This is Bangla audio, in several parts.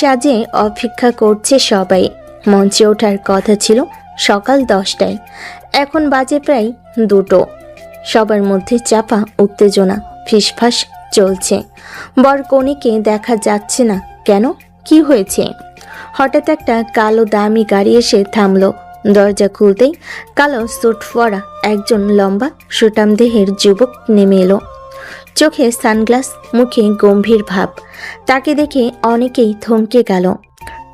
সাজে অপেক্ষা করছে সবাই। মঞ্চে ওঠার কথা ছিল সকাল 10টায়, এখন বাজে প্রায় 2টো। সবার মধ্যে চাপা উত্তেজনা, ফিসফাস চলছে। বর কনেকে দেখা যাচ্ছে না কেন, কি হয়েছে? হঠাৎ একটা কালো দামি গাড়ি এসে থামলো। দরজা খুলতেই কালো স্যুট পরা একজন লম্বা সুটাম দেহের যুবক নেমে এলো। চোখে সানগ্লাস, মুখে গম্ভীর ভাব। তাকে দেখে অনেকেই থমকে গেল,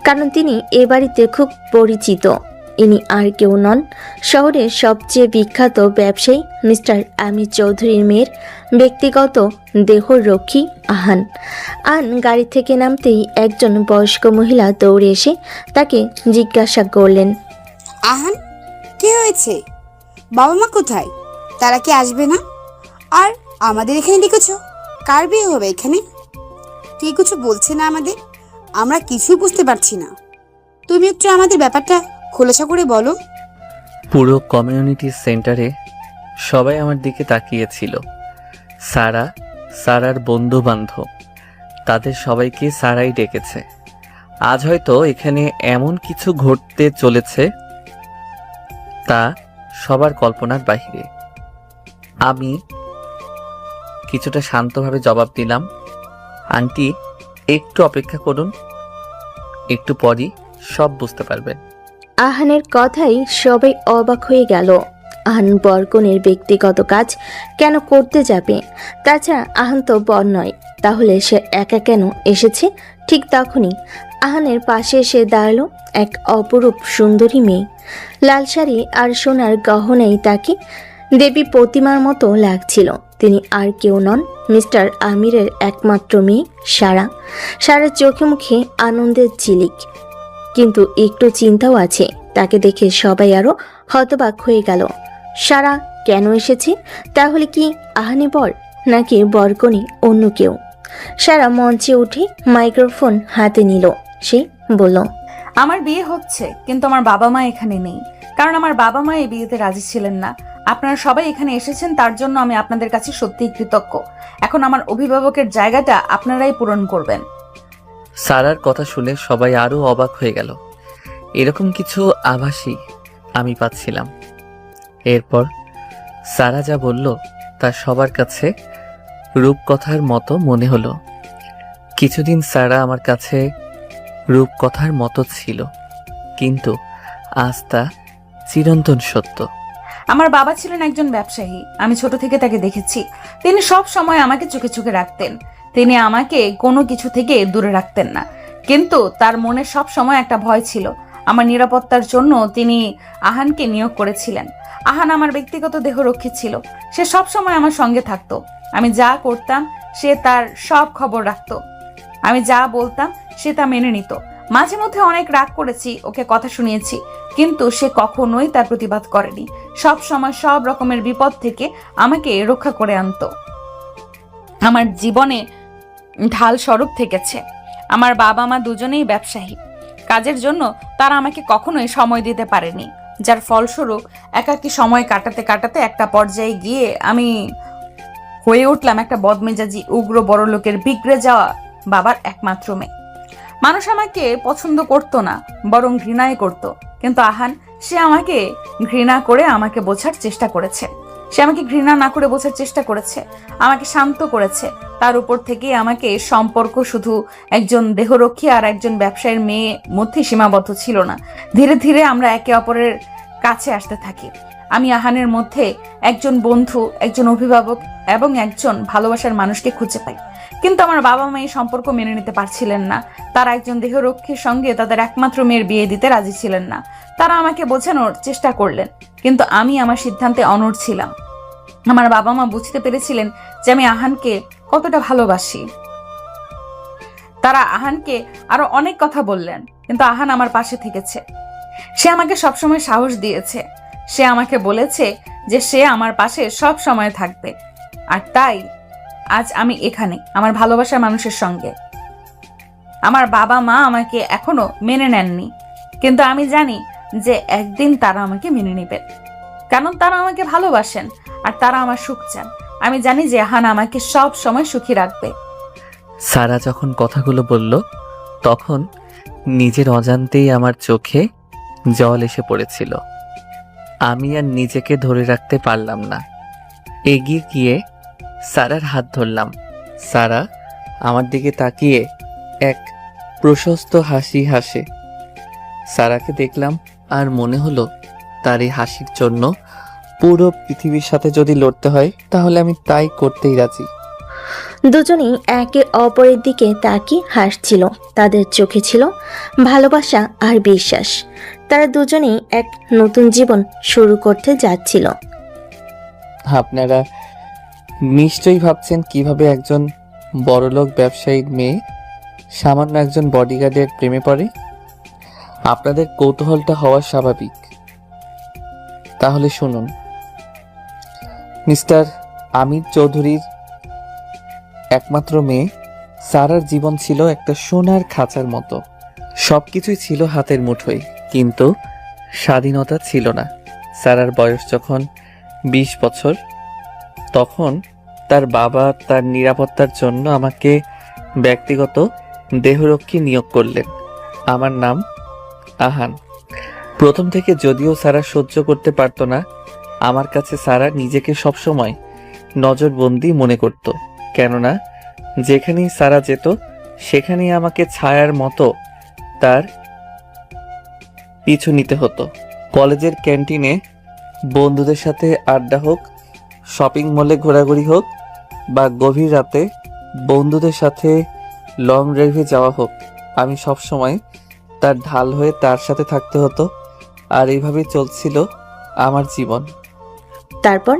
কারণ তিনি এ বাড়িতে খুব পরিচিত। ইনি আর কেউ নন, শহরের সবচেয়ে বিখ্যাত ব্যবসায়ী মিস্টার আমির চৌধুরীর মেয়ের ব্যক্তিগত দেহরক্ষী আহান। আহান গাড়ি থেকে নামতেই একজন বয়স্ক মহিলা দৌড়ে এসে তাকে জিজ্ঞাসা করলেন, আহান, কি হয়েছে? বাবা মা কোথায়? তারা কি আসবে না? আর আমাদের এখানে ডেকেছো? কার বিয়ে হবে এখানে? কে কিছু বলছে না আমাদের? আমরা কিছুই বুঝতে পারছি না। তুমি একটু আমাদের ব্যাপারটা খোলাসা করে বলো। পুরো কমিউনিটি সেন্টারে সবাই আমার দিকে তাকিয়েছিল। সারার বন্ধু বান্ধব, তাদের সবাইকে সারাই ডেকেছে। আজ হয়তো এখানে এমন কিছু ঘটতে চলেছে তা সবার কল্পনার বাহিরে। আমি কিছুটা শান্তভাবে জবাব দিলাম, আন্টি একটু অপেক্ষা করুন, একটু পরই সব বুঝতে পারবেন। আহানের কথাই সবাই অবাক হয়ে গেল। আহান বরকনের ব্যক্তিগত কাজ কেন করতে যাবে? তাছাড়া আহান তো বর নয়, তাহলে সে একা কেন এসেছে? ঠিক তখনই আহানের পাশে এসে দাঁড়ালো এক অপরূপ সুন্দরী মেয়ে। লাল শাড়ি আর সোনার গহনায় তাকে দেবী প্রতিমার মতো লাগছিল। তিনি আর কেউ নন, মিস্টার আমিরের একমাত্র মেয়ে সারা। সারার চোখে মুখে আনন্দের ঝিলিক, কিন্তু একটু চিন্তাও আছে। তাকে দেখে সবাই আরো হতবাক হয়ে গেল। সারা কেন এসেছে? তাহলে কি আহানি বর, নাকি বরকনে অন্য কেউ? সারা মঞ্চে উঠে মাইক্রোফোন হাতে নিল। সে বলল, আমার বিয়ে হচ্ছে, কিন্তু আমার বাবা মা এখানে নেই, কারণ আমার বাবা মা এই বিয়েতে রাজি ছিলেন না। আপনারা সবাই এখানে এসেছেন, তার জন্য আমি আপনাদের কাছে সত্যিই কৃতজ্ঞ। এখন আমার অভিভাবকের জায়গাটা আপনারাই পূরণ করবেন। সারার কথা শুনে সবাই আরো অবাক হয়ে গেল। এরকম কিছু আভাসই আমি পাচ্ছিলাম। এরপর সারা যা বলল তা সবার কাছে রূপকথার মতো মনে হলো। কিছুদিন সারা আমার কাছে রূপকথার মতো ছিল, কিন্তু আজ তা চিরন্তন সত্য। আমার বাবা ছিলেন একজন ব্যবসায়ী, আমি ছোট থেকে তাকে দেখেছি। তিনি সব সময় আমাকে চোখে চোখে রাখতেন। তিনি আমাকে কোনো কিছু থেকে দূরে রাখতেন না, কিন্তু তার মনে সব সময় একটা ভয় ছিল। আমার নিরাপত্তার জন্য তিনি আহানকে নিয়োগ করেছিলেন। আহান আমার ব্যক্তিগত দেহরক্ষী ছিল। সে সব সময় আমার সঙ্গে থাকতো। আমি যা করতাম সে তার সব খবর রাখতো। আমি যা বলতাম সে তা মেনে নিত। মাঝে মধ্যে অনেক রাগ করেছি, ওকে কথা শুনিয়েছি, কিন্তু সে কখনোই তার প্রতিবাদ করেনি। সব সময় সব রকমের বিপদ থেকে আমাকে রক্ষা করে আনতো। আমার জীবনে ঢাল স্বরূপ থেকেছে। আমার বাবা মা দুজনেই ব্যবসায়ী। কাজের জন্য তারা আমাকে কখনোই সময় দিতে পারেনি, যার ফলস্বরূপ একাকী সময় কাটাতে কাটাতে একটা পর্যায়ে গিয়ে আমি হয়ে উঠলাম একটা বদমেজাজি, উগ্র বড়লোকের বিগড়ে যাওয়া বাবার একমাত্র মেয়ে। মানুষ আমাকে পছন্দ করতো না, বরং ঘৃণাই করত। কিন্তু আহান, সে আমাকে ঘৃণা করে আমাকে বোঝার চেষ্টা করেছে। সে আমাকে ঘৃণা না করে বোঝার চেষ্টা করেছে, আমাকে শান্ত করেছে। তার উপর থেকে আমাকে সম্পর্ক শুধু একজন দেহরক্ষী আর একজন ব্যবসায়ীর মেয়ে মধ্যে সীমাবদ্ধ ছিল না। ধীরে ধীরে আমরা একে অপরের কাছে আসতে থাকি। আমি আহানের মধ্যে একজন বন্ধু, একজন অভিভাবক এবং একজন ভালোবাসার মানুষকে খুঁজে পাই। কিন্তু আমার বাবা মা এই সম্পর্ক মেনে নিতে পারছিলেন না। তারা একজন দেহরক্ষীর সঙ্গে তাদের একমাত্র মেয়ের বিয়ে দিতে রাজি ছিলেন না। তারা আমাকে বোঝানোর চেষ্টা করলেন, কিন্তু আমি আমার সিদ্ধান্তে অনড় ছিলাম। আমার বাবা মা বুঝতে পেরেছিলেন যে আমি আহানকে কতটা ভালোবাসি। তারা আহানকে আরো অনেক কথা বললেন, কিন্তু আহান আমার পাশে থেকেছে। সে আমাকে সবসময় সাহস দিয়েছে। সে আমাকে বলেছে যে সে আমার পাশে সব সময় থাকবে। আর তাই আজ আমি এখানে আমার ভালোবাসার মানুষের সঙ্গে। আমার বাবা মা আমাকে এখনো মেনে নেননি, কিন্তু আমি জানি যে একদিন তারা আমাকে মেনে নেবেন, কারণ তারা আমাকে ভালোবাসেন আর তারা আমার সুখ চান। আমি জানি যে আহান আমাকে সব সময় সুখী রাখবে। সারা যখন কথাগুলো বলল তখন নিজের অজান্তেই আমার চোখে জল এসে পড়েছিল। আমি আর নিজেকে ধরে রাখতে পারলাম না। এগিয়ে গিয়ে সারার হাত ধরলাম। সারা আমার দিকে তাকিয়ে এক প্রশস্ত হাসি হাসে। সারাকে দেখলাম আর মনে হলো তার এই হাসির জন্য পুরো পৃথিবীর সাথে যদি লড়তে হয় তাহলে আমি তাই করতেই রাজি। দুজনেই একে অপরের দিকে তাকিয়ে হাসছিল। তাদের চোখে ছিল ভালোবাসা আর বিশ্বাস। তারা দুজনেই এক নতুন জীবন শুরু করতে যাচ্ছিল। আপনারা নিশ্চয়ই ভাবছেন কিভাবে একজন বড়লোক ব্যবসায়ীর মেয়ে সামান্য একজন বডিগার্ডের প্রেমে পড়ে। আপনাদের কৌতূহলটা হওয়া স্বাভাবিক। তাহলে শুনুন, মিস্টার আমির চৌধুরীর একমাত্র মেয়ে সারার জীবন ছিল একটা সোনার খাঁচার মতো। সবকিছুই ছিল হাতের মুঠোয়, কিন্তু স্বাধীনতা ছিল না। সারার বয়স যখন 20 বছর, তখন তার বাবা তার নিরাপত্তার জন্য আমাকে ব্যক্তিগত দেহরক্ষী নিয়োগ করলেন। আমার নাম আহান। প্রথম থেকে যদিও সারা সহ্য করতে পারতো না, আমার কাছে সারা নিজেকে সবসময় নজরবন্দি মনে করত। কেননা যেখানেই সারা যেত সেখানেই আমাকে ছায়ার মতো তার পিছু নিতে হতো। কলেজের ক্যান্টিনে বন্ধুদের সাথে আড্ডা হোক, শপিং মলে ঘোরাঘুরি হোক, বা গভীর রাতে বন্ধুদের সাথে লং ড্রাইভে যাওয়া হোক, আমি সবসময় তার ঢাল হয়ে তার সাথে থাকতে হতো। আর এইভাবেই চলছিল আমার জীবন। তারপর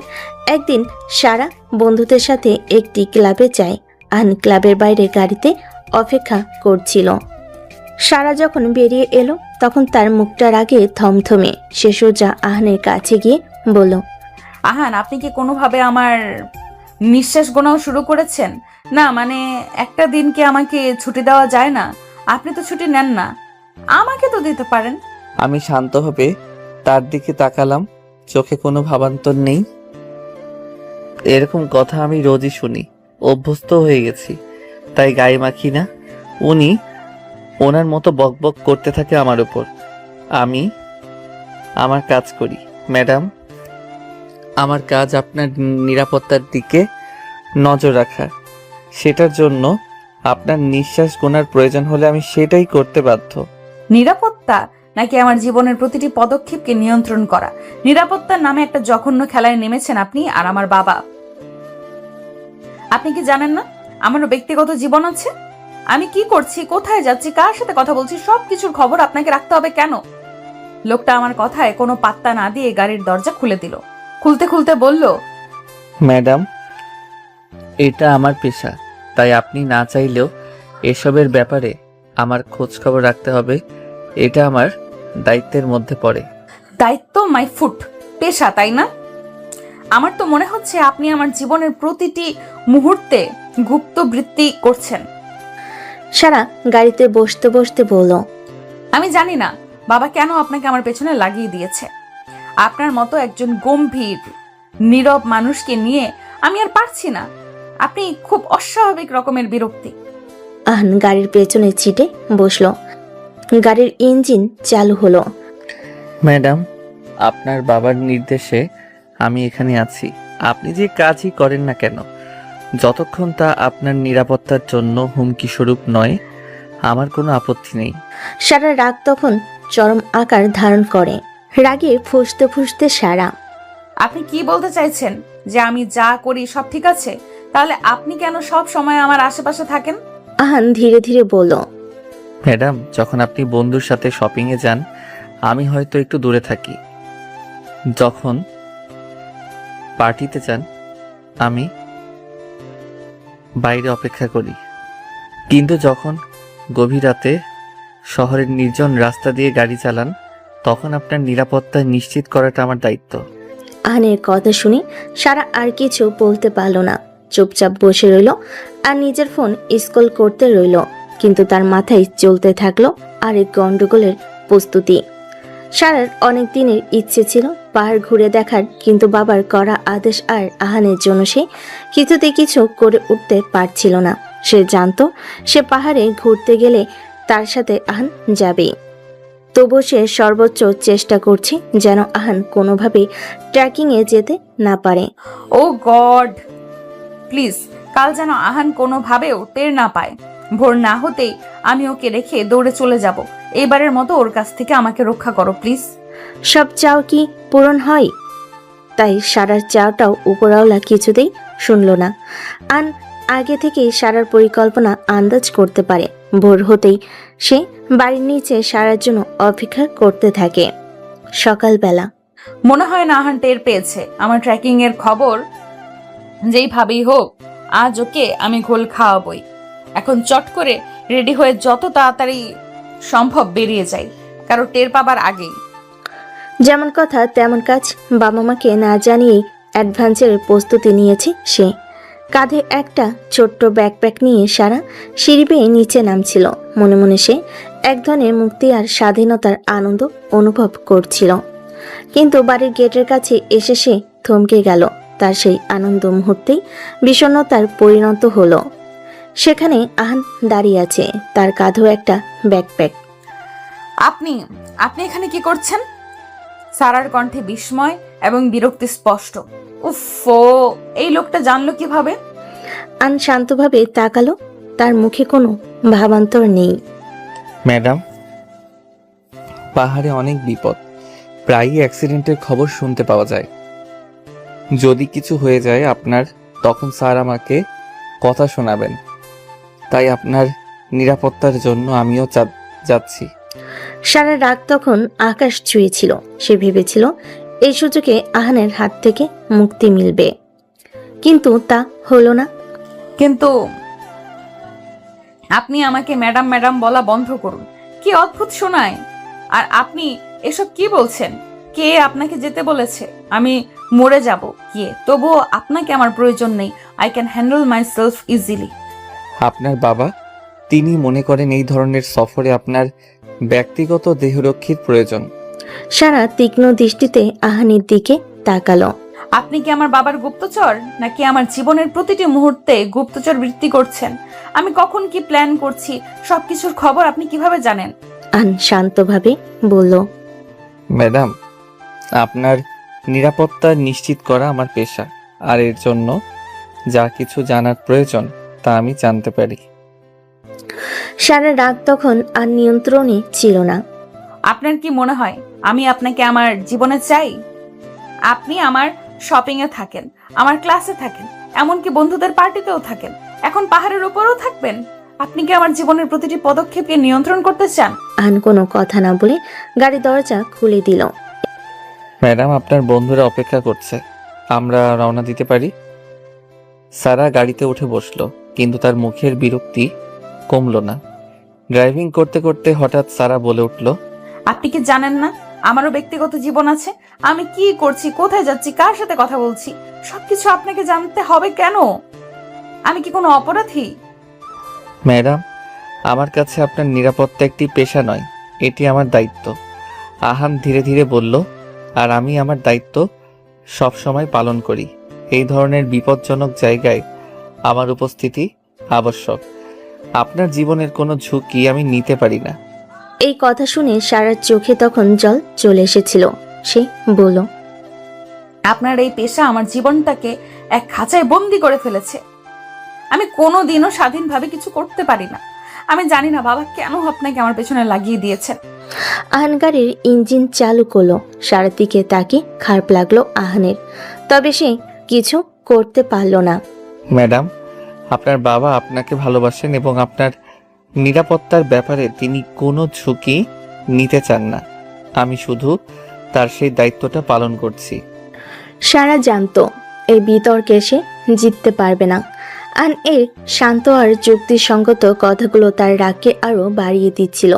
একদিন সারা বন্ধুদের সাথে একটি ক্লাবে যায়। আহান ক্লাবের বাইরে গাড়িতে অপেক্ষা করছিল। সারা যখন বেরিয়ে এলো তখন তার মুখটা রাগে থমথমে। সে সোজা আহানের কাছে গিয়ে বলল, আহান, আপনি কি কোনোভাবে আমার নিঃশ্বাস গোনাও শুরু করেছেন? না মানে একটা দিন কি আমাকে ছুটি দেওয়া যায় না? আপনি তো ছুটি নেন না, আমাকে তো দিতে পারেন। আমি শান্তভাবে তার দিকে তাকালাম, চোখে কোনো ভাবান্তর নেই। এরকম কথা আমি রোজই শুনি, অভ্যস্ত হয়ে গেছি, তাই গায়ে মাখি না। উনি ওনার মতো বকবক করতে থাকে আমার উপর। আমি আমার কাজ করি ম্যাডাম। আমার কাজ আপনার নিরাপত্তার দিকে নজর রাখা। সেটার জন্য আপনার নিঃশ্বাস গোনার প্রয়োজন হলে আমি সেটাই করতে বাধ্য। নিরাপত্তা নাকি আমার জীবনের প্রতিটি পদক্ষেপকে নিয়ন্ত্রণ করা? নিরাপত্তার নামে একটা জঘন্য খেলায় নেমেছেন আপনি আর আমার বাবা। আপনি কি জানেন না আমারও ব্যক্তিগত জীবন আছে? আমি কি করছি, কোথায় যাচ্ছি, কার সাথে কথা বলছি, সবকিছুর খবর আপনাকে রাখতে হবে কেন? লোকটা আমার কথায় কোনো পাত্তা না দিয়ে গাড়ির দরজা খুলে দিল। খুলতে খুলতে বলল, ম্যাডাম, এটা আমার পেশা, তাই আপনি না চাইলেও এসবের ব্যাপারে আমার খোঁজ খবর রাখতে হবে। এটা আমার দায়িত্বের মধ্যে পড়ে। দায়িত্ব মাই ফুট, পেশা তাই না? আমার তো মনে হচ্ছে আপনি আমার জীবনের প্রতিটি মুহূর্তে গুপ্ত বৃত্তি করছেন। সারা গাড়িতে বসতে বসতে বলল, আমি জানি না বাবা কেন আপনাকে আমার পেছনে লাগিয়ে দিয়েছে। আপনার মতো একজন গম্ভীর নীরব মানুষকে নিয়ে আমি আর পারছি না। আপনি খুব অস্বাভাবিক রকমের বিরক্তি। আহান গাড়ির পেছনে চিটে বসলো। গাড়ির ইঞ্জিন চালু হলো। ম্যাডাম, আপনার বাবার নির্দেশে আমি এখানে আছি। আপনি যে কাজই করেন না কেন, যতক্ষণ তা আপনার নিরাপত্তার জন্য হুমকি স্বরূপ নয়, আমার কোনো আপত্তি নেই। সারা রাগ তখন চরম আকার ধারণ করে। রাগে ফুঁসতে ফুঁসতে সারা, আপনি কি বলতে চাইছেন? যে আমি যা করি সব ঠিক আছে? তাহলে আপনি কেন সব সময় আমার আশেপাশে থাকেন? আহান ধীরে ধীরে বলল, ম্যাডাম, যখন আপনি বন্ধুর সাথে শপিংয়ে যান, আমি হয়তো একটু দূরে থাকি। যখন পার্টিতে যান, আমি বাইরে অপেক্ষা করি। কিন্তু যখন গভীর রাতে শহরের নির্জন রাস্তা দিয়ে গাড়ি চালান, তখন আপনার নিরাপত্তা নিশ্চিত করাটা আমার দায়িত্ব। আহানের কথা শুনে সারা আর কিছু বলতে পারল না। চুপচাপ বসে রইল আর নিজের ফোন স্ক্রল করতে রইল। কিন্তু তার মাথায় চলতে থাকলো আরেক গন্ডগোলের প্রস্তুতি। সারার অনেক দিনের ইচ্ছে ছিল পাহাড় ঘুরে দেখার, কিন্তু বাবার করা আদেশ আর আহানের জন্য সে কিছুতে কিছু করে উঠতে পারছিল না। সে জানতো সে পাহাড়ে ঘুরতে গেলে তার সাথে আহান যাবে। তবুও সে সর্বোচ্চ চেষ্টা করছে যেন আহান কোনোভাবে ট্র্যাকিংয়ে যেতে না পারে। ও গড, প্লিজ কাল যেন আহান কোনোভাবেও টের না পায়। ভোর না হতেই আমি ওকে রেখে দৌড়ে চলে যাব। এইবারের মতো ওর কাছ থেকে আমাকে রক্ষা করো প্লিজ। সব চাও কি পূরণ হয়? তাই সারার চাওটাও উপরওয়ালা কিছুতেই শুনল না। আগে থেকেই সারার পরিকল্পনা আন্দাজ করতে পারে। ভোর হতেই সে বাড়ির নিচে সারার জন্য অপেক্ষা করতে থাকে। সকালবেলা মনে হয় না আহান টের পেয়েছে আমার ট্র্যাকিং এর খবর। যেইভাবেই হোক আজ ওকে আমি ঘোল খাওয়াবই। এখন চট করে রেডি হয়ে যত তাড়াতাড়ি সম্ভব বেরিয়ে যাই, কারো টের পাবার আগেই। যেমন কথা তেমন কাজ। বাবা মাকে না জানিয়েই অ্যাডভান্সের প্রস্তুতি নিয়েছে সে। কাঁধে একটা ছোট্ট ব্যাকপ্যাক নিয়ে সারা সিঁড়ি বেয়ে নিচে নামছিল। মনে মনে সে এক ধরনের মুক্তি আর স্বাধীনতার আনন্দ অনুভব করছিল। কিন্তু বাড়ির গেটের কাছে এসে সে থমকে গেল। তার সেই আনন্দ মুহূর্তেই বিষণ্ণতার পরিণত হলো। সেখানে আহান দাঁড়িয়ে আছে, তার কাঁধেও একটা ব্যাকপ্যাক। আপনি আপনি এখানে কি করছেন? সারার কণ্ঠে বিস্ময় এবং বিরক্তি স্পষ্ট। উফো, এই লোকটা জানলো কিভাবে? আন শান্তভাবে তাকালো, তার মুখে কোনো ভাবান্তর নেই। ম্যাডাম, পাহাড়ে অনেক বিপদ, প্রায়ই অ্যাক্সিডেন্টের খবর শুনতে পাওয়া যায়। যদি কিছু হয়ে যায় আপনার, তখন স্যার আমাকে কথা শোনাবেন। তাই আপনার নিরাপত্তার জন্য আমিও যাচ্ছি। সারা রাগ তখন আকাশ ছুঁয়েছিল। সে ভেবেছিল এই সুযোগে আহানের হাত থেকে মুক্তি মিলবে, কিন্তু তা হলো না। কিন্তু আপনি আমাকে ম্যাডাম ম্যাডাম বলা বন্ধ করুন। কি অদ্ভুত শোনায়। আর আপনি এসব কি বলছেন? কে আপনাকে যেতে বলেছে? আমি মরে যাব গিয়ে, তবুও আপনাকে আমার প্রয়োজন নেই। I can handle my self easily. আপনার বাবা, তিনি মনে করেন এই ধরনের সফরে আপনার ব্যক্তিগত দেহরক্ষীর প্রয়োজন। সারা তীক্ষ্ণ দৃষ্টিতে আহানের দিকে তাকালো। আপনি কি আমার বাবার গুপ্তচর, নাকি আমার জীবনের প্রতিটি মুহূর্তে গুপ্তচর বৃত্তি করছেন? আমি কখন কি প্ল্যান করছি সবকিছুর খবর আপনি কিভাবে জানেন? আহান শান্তভাবে বলল, ম্যাডাম, আপনার নিরাপত্তা নিশ্চিত করা আমার পেশা, আর এর জন্য যা কিছু জানার প্রয়োজন তা আমি জানতে পারি। সারা রাগ তখন আর নিয়ন্ত্রণে ছিল না। আপনার কি মনে হয় আমি আপনাকে আমার জীবনে চাই? আপনি আমার শপিং এ থাকেন, আমার ক্লাসে থাকেন, এমনকি বন্ধুদের পার্টিতেও থাকেন, এখন পাহাড়ের উপরেও থাকবেন। আপনি কি আমার জীবনের প্রতিটি পদক্ষেপকে নিয়ন্ত্রণ করতে চান? আহান কোনো কথা না বলে গাড়ি দরজা খুলে দিল। ম্যাডাম, আপনার বন্ধুরা অপেক্ষা করছে, আমরা রওনা দিতে পারি। সারা গাড়িতে উঠে বসলো, কিন্তু তার মুখের বিরক্তি কমলো না। ড্রাইভিং করতে করতে হঠাৎ সারা বলে উঠল, আপনি কি জানেন না আমারও ব্যক্তিগত জীবন আছে? আমি কি করছি, কোথায় যাচ্ছি, কার সাথে কথা বলছি, সবকিছু আপনাকে জানতে হবে কেন? আমি কি কোনো অপরাধী? ম্যাডাম, আমার কাছে আপনার নিরাপত্তা একটি পেশা নয়, এটি আমার দায়িত্ব। আহান ধীরে ধীরে বলল, আর আমি আমার দায়িত্ব সব সময় পালন করি। এই ধরনের বিপজ্জনক জায়গায় আমার উপস্থিতি আবশ্যক। আপনার জীবনের কোনো ঝুঁকি আমি নিতে পারি না। এই কথা শুনে সারার চোখে তখন জল চলে এসেছিল। সে বলল, আপনার এই পেশা আমার জীবনটাকে এক খাঁচায় বন্দি করে ফেলেছে। আমি কোনোদিনও স্বাধীনভাবে কিছু করতে পারি না। আমি জানি না বাবা কেন আপনাকে আমার পেছনে লাগিয়ে দিয়েছেন। আহান গাড়ির ইঞ্জিন চালু করলো। সারার দিকে তাকে খারাপ লাগলো আহানের, তবে সে কিছু করতে পারল না। ম্যাডাম, আপনার বাবা আপনাকে ভালোবাসেন এবং আপনার নিরাপত্তার ব্যাপারে তিনি কোনো ঝুঁকি নিতে চান না। আমি শুধু তার সেই দায়িত্বটা পালন করছি। সারা জানতো এই বিতর্কে সে জিততে পারবে না। আন এর শান্ত আর যুক্তিসঙ্গত কথাগুলো তার রাগকে আরো বাড়িয়ে দিচ্ছিল।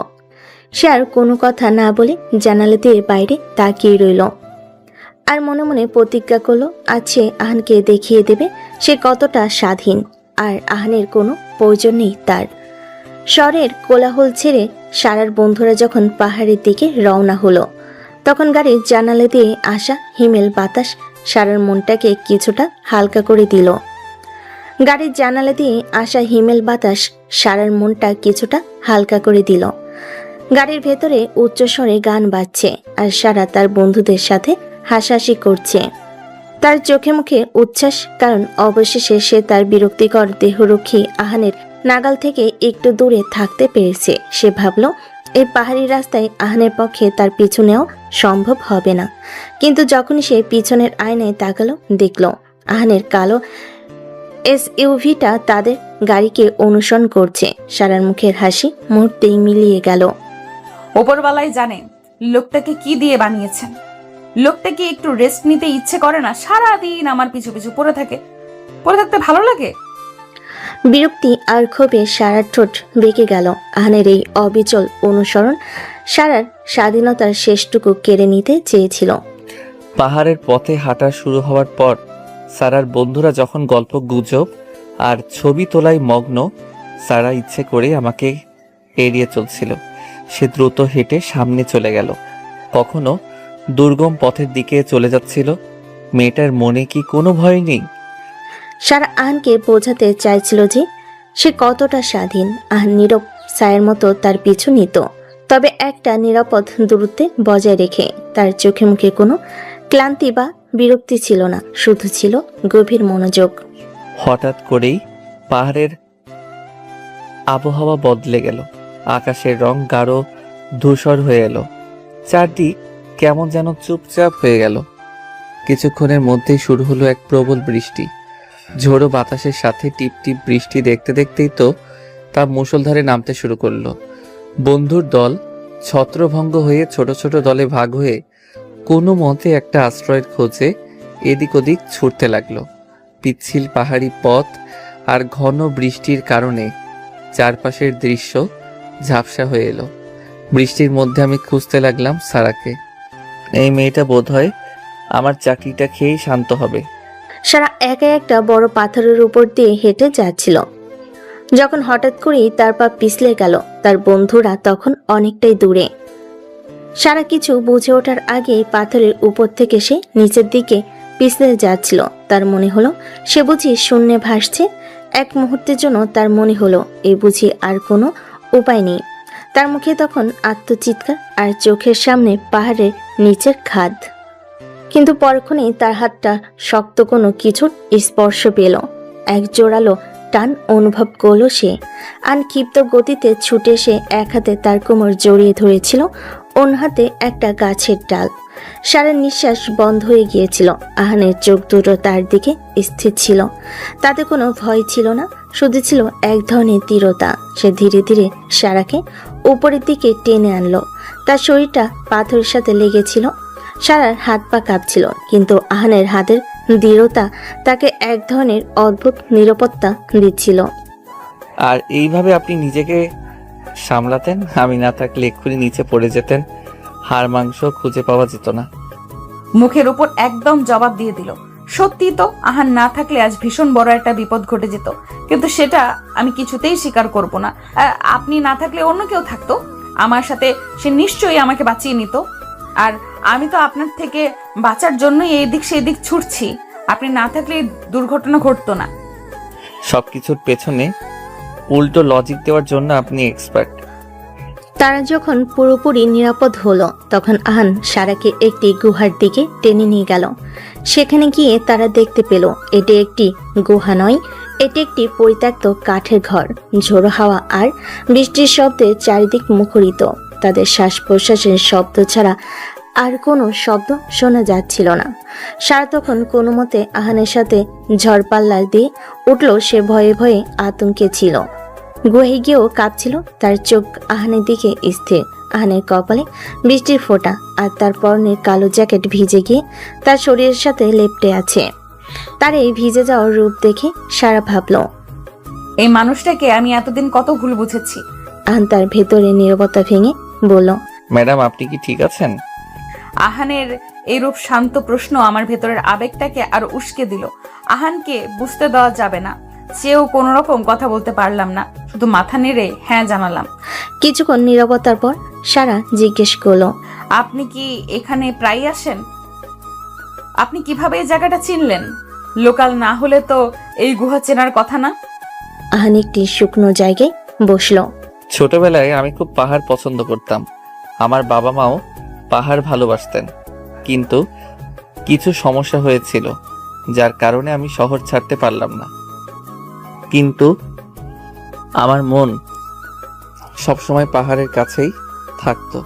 সে আর কোনো কথা না বলে জানালা দিয়ে বাইরে তাকিয়ে রইল, আর মনে মনে প্রতিজ্ঞা করলো আছে আহানকে দেখিয়ে দেবে সে কতটা স্বাধীন, আর আহানের কোনো প্রয়োজন নেই তার। শহরের কোলাহল ছেড়ে সারার বন্ধুরা যখন পাহাড়ের দিকে রওনা হলো, তখন গাড়ির জানালা দিয়ে আসা হিমেল বাতাস সারার মনটাকে কিছুটা হালকা করে দিল। গাড়ির জানালা দিয়ে আসা হিমেল বাতাস সারার মনটা কিছুটা হালকা করে দিল। গাড়ির ভেতরে উচ্চস্বরে গান বাজছে আর সারা তার বন্ধুদের সাথে হাসাহাসি করছে। তার চোখে মুখে উচ্ছ্বাস, কারণ অবশেষে সে তার বিরক্তিকর দেহরক্ষী আহানের নাগাল থেকে একটু দূরে থাকতে পেরেছে। সে ভাবল এই পাহাড়ি রাস্তায় আহানের পক্ষে তার পিছু নেওয়া সম্ভব হবে না। কিন্তু যখনই সে পিছনের আয়নায় তাকালো, দেখল আহানের কালো এসইউভিটা তাদের গাড়িকে অনুসরণ করছে। সারার মুখের হাসি মুহূর্তেই মিলিয়ে গেল। ওপরওয়ালাই জানে লোকটাকে কি দিয়ে বানিয়েছেন। লোকটা কি একটু রেস্ট নিতে ইচ্ছে করে না? সারাদিন আমার পিছু পিছু পড়ে থাকে। পড়ে থাকতে ভালো লাগে। বিরক্তি আর ক্ষোভে সারার ঠোঁট বেঁকে গেল। আহানের এই অবিচল অনুসরণ সারার স্বাধীনতার শেষটুকু কেড়ে নিতে চেয়েছিল। পাহাড়ের পথে হাঁটা শুরু হওয়ার পর সারার বন্ধুরা যখন গল্প গুজব আর ছবি তোলায় মগ্ন, সারা ইচ্ছে করে আমাকে এড়িয়ে চলছিল। সে দ্রুত হেঁটে সামনে চলে গেল, কখনো দুর্গম পথের দিকে চলে যাচ্ছিল। মেয়েটার মনে কি কোনো ভয় নেই? সারা আহানকে বোঝাতে চাইছিল যে সে কতটা স্বাধীন। আহান নীরব ছায়ের মতো তার পিছু নিত, তবে একটা নিরাপদ দূরত্বে বজায় রেখে। তার চোখে মুখে কোনো ক্লান্তি বা বিরক্তি ছিল না, শুধু ছিল গভীর মনোযোগ। হঠাৎ করেই পাহাড়ের আবহাওয়া বদলে গেল। আকাশের রং গাঢ় ধূসর হয়ে এলো। চারদিক কেমন যেন চুপচাপ হয়ে গেল। কিছুক্ষণের মধ্যেই শুরু হলো এক প্রবল বৃষ্টি। ঝোড়ো বাতাসের সাথে টিপ টিপ বৃষ্টি দেখতে দেখতেই তো তা মুষলধারে নামতে শুরু করলো। বন্ধুর দল ছত্রভঙ্গ হয়ে ছোট ছোট দলে ভাগ হয়ে কোনো মতে একটা আশ্রয়ের খোঁজে এদিক ওদিক ছুটতে লাগলো। পিচ্ছিল পাহাড়ি পথ আর ঘন বৃষ্টির কারণে চারপাশের দৃশ্য ঝাপসা হয়ে এলো। বৃষ্টির মধ্যে আমি খুঁজতে লাগলাম সারাকে। এই মেয়েটা বোধহয় আমার চাকরিটা খেয়েই শান্ত হবে। সারা একা একটা বড় পাথরের উপর দিয়ে হেঁটে যাচ্ছিল, যখন হঠাৎ করেই তার পা পিছলে গেল। তার বন্ধুরা তখন অনেকটাই দূরে। সারা কিছু বুঝে ওঠার আগেই পাথরের উপর থেকে সে নিচের দিকে পিছলে যাচ্ছিল। তার মনে হলো সে বুঝি শূন্যে ভাসছে। এক মুহূর্তের জন্য তার মনে হলো এই বুঝি আর কোনো উপায় নেই। তার মুখে তখন আত্মচিৎকার আর চোখের সামনে পাহাড়ের নিচের খাদ। কিন্তু পরক্ষণেই তার হাতটা শক্ত কোনো কিছুর স্পর্শ পেল। এক জোরালো টান অনুভব করলো সে। ক্ষিপ্ত গতিতে ছুটে সে এক হাতে তার কোমর জড়িয়ে ধরেছিল, অন্য হাতে একটা গাছের ডাল। সারা নিঃশ্বাস বন্ধ হয়ে গিয়েছিল। আহানের চোখ দুটো তার দিকে স্থির ছিল। তাতে কোনো ভয় ছিল না, শুধু ছিল এক ধরনের দৃঢ়তা। সে ধীরে ধীরে সারাকে উপরের দিকে টেনে আনলো। তার শরীরটা পাথরের সাথে লেগেছিল। সারার হাত পা কাঁপছিল, কিন্তু আহানের হাতের দৃঢ়তা তাকে এক ধরনের অদ্ভুত নিরাপত্তা দিচ্ছিল। আর এইভাবে আপনি নিজেকে সামলাতেন, আমি না থাকলে এক্ষুনি নিচে পড়ে যেতেন, হাড় মাংস খুঁজে পাওয়া যেত না। মুখের উপর একদম জবাব দিয়ে দিল। সত্যি তো, আহান না থাকলে আজ ভীষণ বড় একটা বিপদ ঘটে যেত, কিন্তু সেটা আমি কিছুতেই স্বীকার করব না। আপনি না থাকলে অন্য কেউ থাকতো আমার সাথে, সে নিশ্চয়ই আমাকে বাঁচিয়ে নিত। আর আমি তো আপনার থেকে বাঁচার জন্যই এদিক সেদিক ছুটছি। আপনি না থাকলে দুর্ঘটনা ঘটতো না। সবকিছুর পেছনে উল্টো লজিক দেওয়ার জন্য আপনি এক্সপার্ট। তারা যখন পুরোপুরি নিরাপদ হলো, তখন আহান সারাকে একটি গুহার দিকে টেনে নিয়ে গেল। সেখানে গিয়ে তারা দেখতে পেল এটি একটি গুহা নয়, এটি একটি পরিত্যক্ত কাঠের ঘর। ঝোড়ো হাওয়া আর বৃষ্টির শব্দে চারিদিক মুখরিত। তাদের শ্বাস প্রশ্বাসের শব্দ ছাড়া আর কোনো শব্দ শোনা যাচ্ছিল না। সারা তখন কোনো মতে আহানের সাথে ঝড়পাল্লা দিয়ে উঠল। সে ভয়ে ভয়ে আতঙ্কে ছিল। গুহে গিয়েও কাঁপছিল। তার চোখ আহানের দিকে স্থির। আহানের কপালে বৃষ্টির ফোঁটা, আর তার পরনের কালো জ্যাকেট ভিজে গিয়ে তার শরীরের সাথে লেপ্টে আছে। তার এই ভিজে যাওয়ার রূপ দেখে সারা ভাবল, এই মানুষটাকে আমি এতদিন কত ভুল বুঝেছি। আহান তার ভেতরে নীরবতা ভেঙে বলল, ম্যাডাম আপনি কি ঠিক আছেন? আহানের এইরূপ শান্ত প্রশ্ন আমার ভেতরের আবেগটাকে আরো উস্কে দিল। আহানকে বুঝতে দেওয়া যাবে না, সেও কোন রকম কথা বলতে পারলাম না, শুধু মাথা নেড়ে হ্যাঁ জানালাম। কিছুক্ষণ নীরবতার পর সারা জিজ্ঞেস করলো, আপনি কি এখানে প্রায় আসেন? আপনি কিভাবে এই জায়গাটা চিনলেন? লোকাল না হলে তো এই গুহা চেনার কথা না। আহান একটি শুকনো জায়গায় বসলো। ছোটবেলায় আমি খুব পাহাড় পছন্দ করতাম। আমার বাবা মাও পাহাড় ভালোবাসতেন, কিন্তু কিছু সমস্যা হয়েছিল যার কারণে আমি শহর ছাড়তে পারলাম না। কিন্তু আমার মন সবসময় পাহাড়ের কাছেই থাকতো।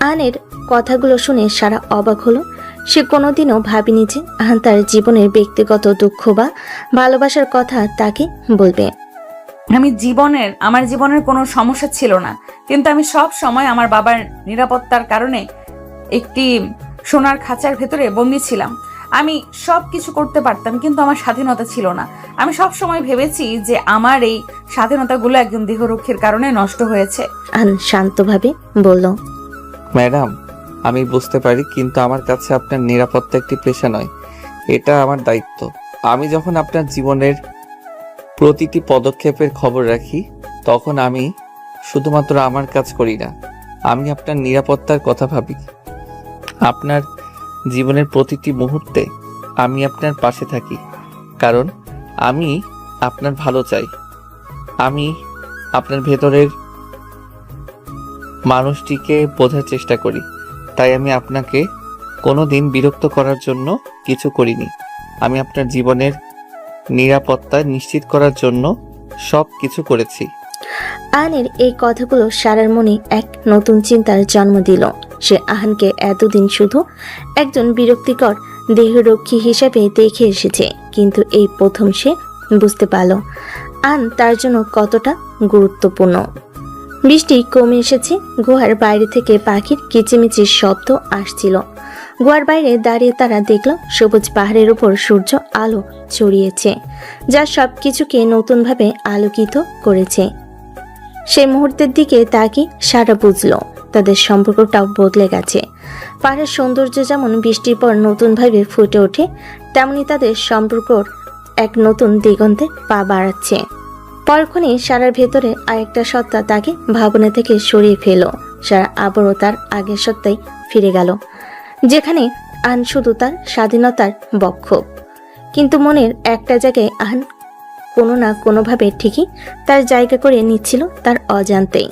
আহানের কথাগুলো শুনে সারা অবাক হলো। সে কোনোদিনও ভাবেনি যে আহান তার জীবনের ব্যক্তিগত দুঃখ বা ভালোবাসার কথা তাকে বলবে। আমার জীবনের কোনো সমস্যা ছিল না, কিন্তু আমি সব সময় আমার বাবার নিরাপত্তার কারণে একটি সোনার খাঁচার ভেতরে বন্দি ছিলাম। আমি সব কিছু করতে পারতাম, কিন্তু আমার স্বাধীনতা ছিল না। আমি সব সময় ভেবেছি যে আমার এই স্বাধীনতাগুলো একজন দেহরক্ষীর কারণে নষ্ট হয়েছে। আহান শান্তভাবে বলল, ম্যাডাম, আমি বুঝতে পারি, কিন্তু আমার কাছে আপনার নিরাপত্তা একটি পেশা নয়, এটা আমার দায়িত্ব। আমি যখন আপনার জীবনের প্রতিটি পদক্ষেপের খবর রাখি, তখন আমি শুধুমাত্র আমার কাজ করি না, আমি আপনার নিরাপত্তার কথা ভাবি। আপনার জীবনের প্রতিটি মুহূর্তে আমি আপনার পাশে থাকি, কারণ আমি আপনার ভালো চাই। আমি আপনার ভেতরের মানুষটিকে বোঝার চেষ্টা করি, তাই আমি আপনাকে কোনোদিন বিরক্ত করার জন্য কিছু করিনি। আমি আপনার জীবনের নিরাপত্তা নিশ্চিত করার জন্য সব কিছু করেছি। আহানের এই কথাগুলো সারার মনে এক নতুন চিন্তার জন্ম দিল। সে আহানকে এতদিন শুধু একজন বিরক্তিকর দেহরক্ষী হিসেবে দেখে এসেছে, কিন্তু এই প্রথম সে বুঝতে পারল আহান তার জন্য কতটা গুরুত্বপূর্ণ। বৃষ্টি কমে এসেছে। গুহার বাইরে থেকে পাখির কিচিমিচির শব্দ আসছিল। গুহার বাইরে দাঁড়িয়ে তারা দেখল সবুজ পাহাড়ের উপর সূর্য আলো ছড়িয়েছে, যা সবকিছুকে নতুনভাবে আলোকিত করেছে। সেই মুহূর্তের দিকে তাকিয়ে সারা বুঝল তাদের সম্পর্কটাও বদলে গেছে। পাহাড়ের সৌন্দর্য যেমন বৃষ্টির পর নতুনভাবে ফুটে ওঠে, তেমনি তাদের সম্পর্কর এক নতুন দিগন্তে পা বাড়াচ্ছে। পরক্ষণে সারার ভেতরে আরেকটা সত্তা তাকে ভাবনা থেকে সরিয়ে ফেল। সারা আবারও তার আগের সত্তায় ফিরে গেল, যেখানে আহান শুধু তার স্বাধীনতার বক্ষোভ। কিন্তু মনের একটা জায়গায় আহান কোনো না কোনোভাবে ঠিকই তার জায়গা করে নিচ্ছিল তার অজান্তেই।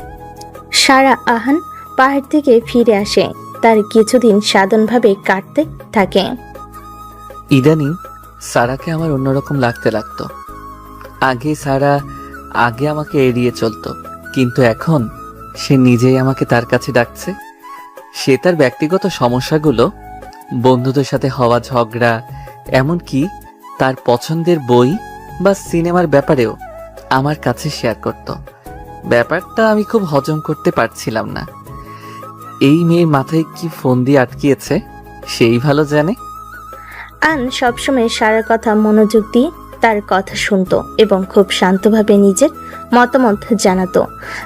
সারা আহান পাহাড় থেকে ফিরে আসে, তার কিছুদিন সাধারণভাবে কাটতে থাকে। ইদানিং সারাকে আমার অন্যরকম লাগতে লাগতো। আগে আমাকে এড়িয়ে চলতো, কিন্তু এখন সে নিজেই আমাকে তার কাছে ডাকছে। সে তার ব্যক্তিগত সমস্যাগুলো, বন্ধুদের সাথে হওয়া ঝগড়া, এমনকি তার পছন্দের বই বা সিনেমার ব্যাপারেও আমার কাছে শেয়ার করত। ব্যাপারটা আমি খুব হজম করতে পারছিলাম না। এই মেয়ের মাথায় কি ফোন দিয়ে আটকিয়েছে সেই ভালো জানে। আন সবসময় সারার কথা মনোযোগ দিয়ে তার কথা শুনতো এবং খুব শান্তভাবে নিজের মতামত জানাতো।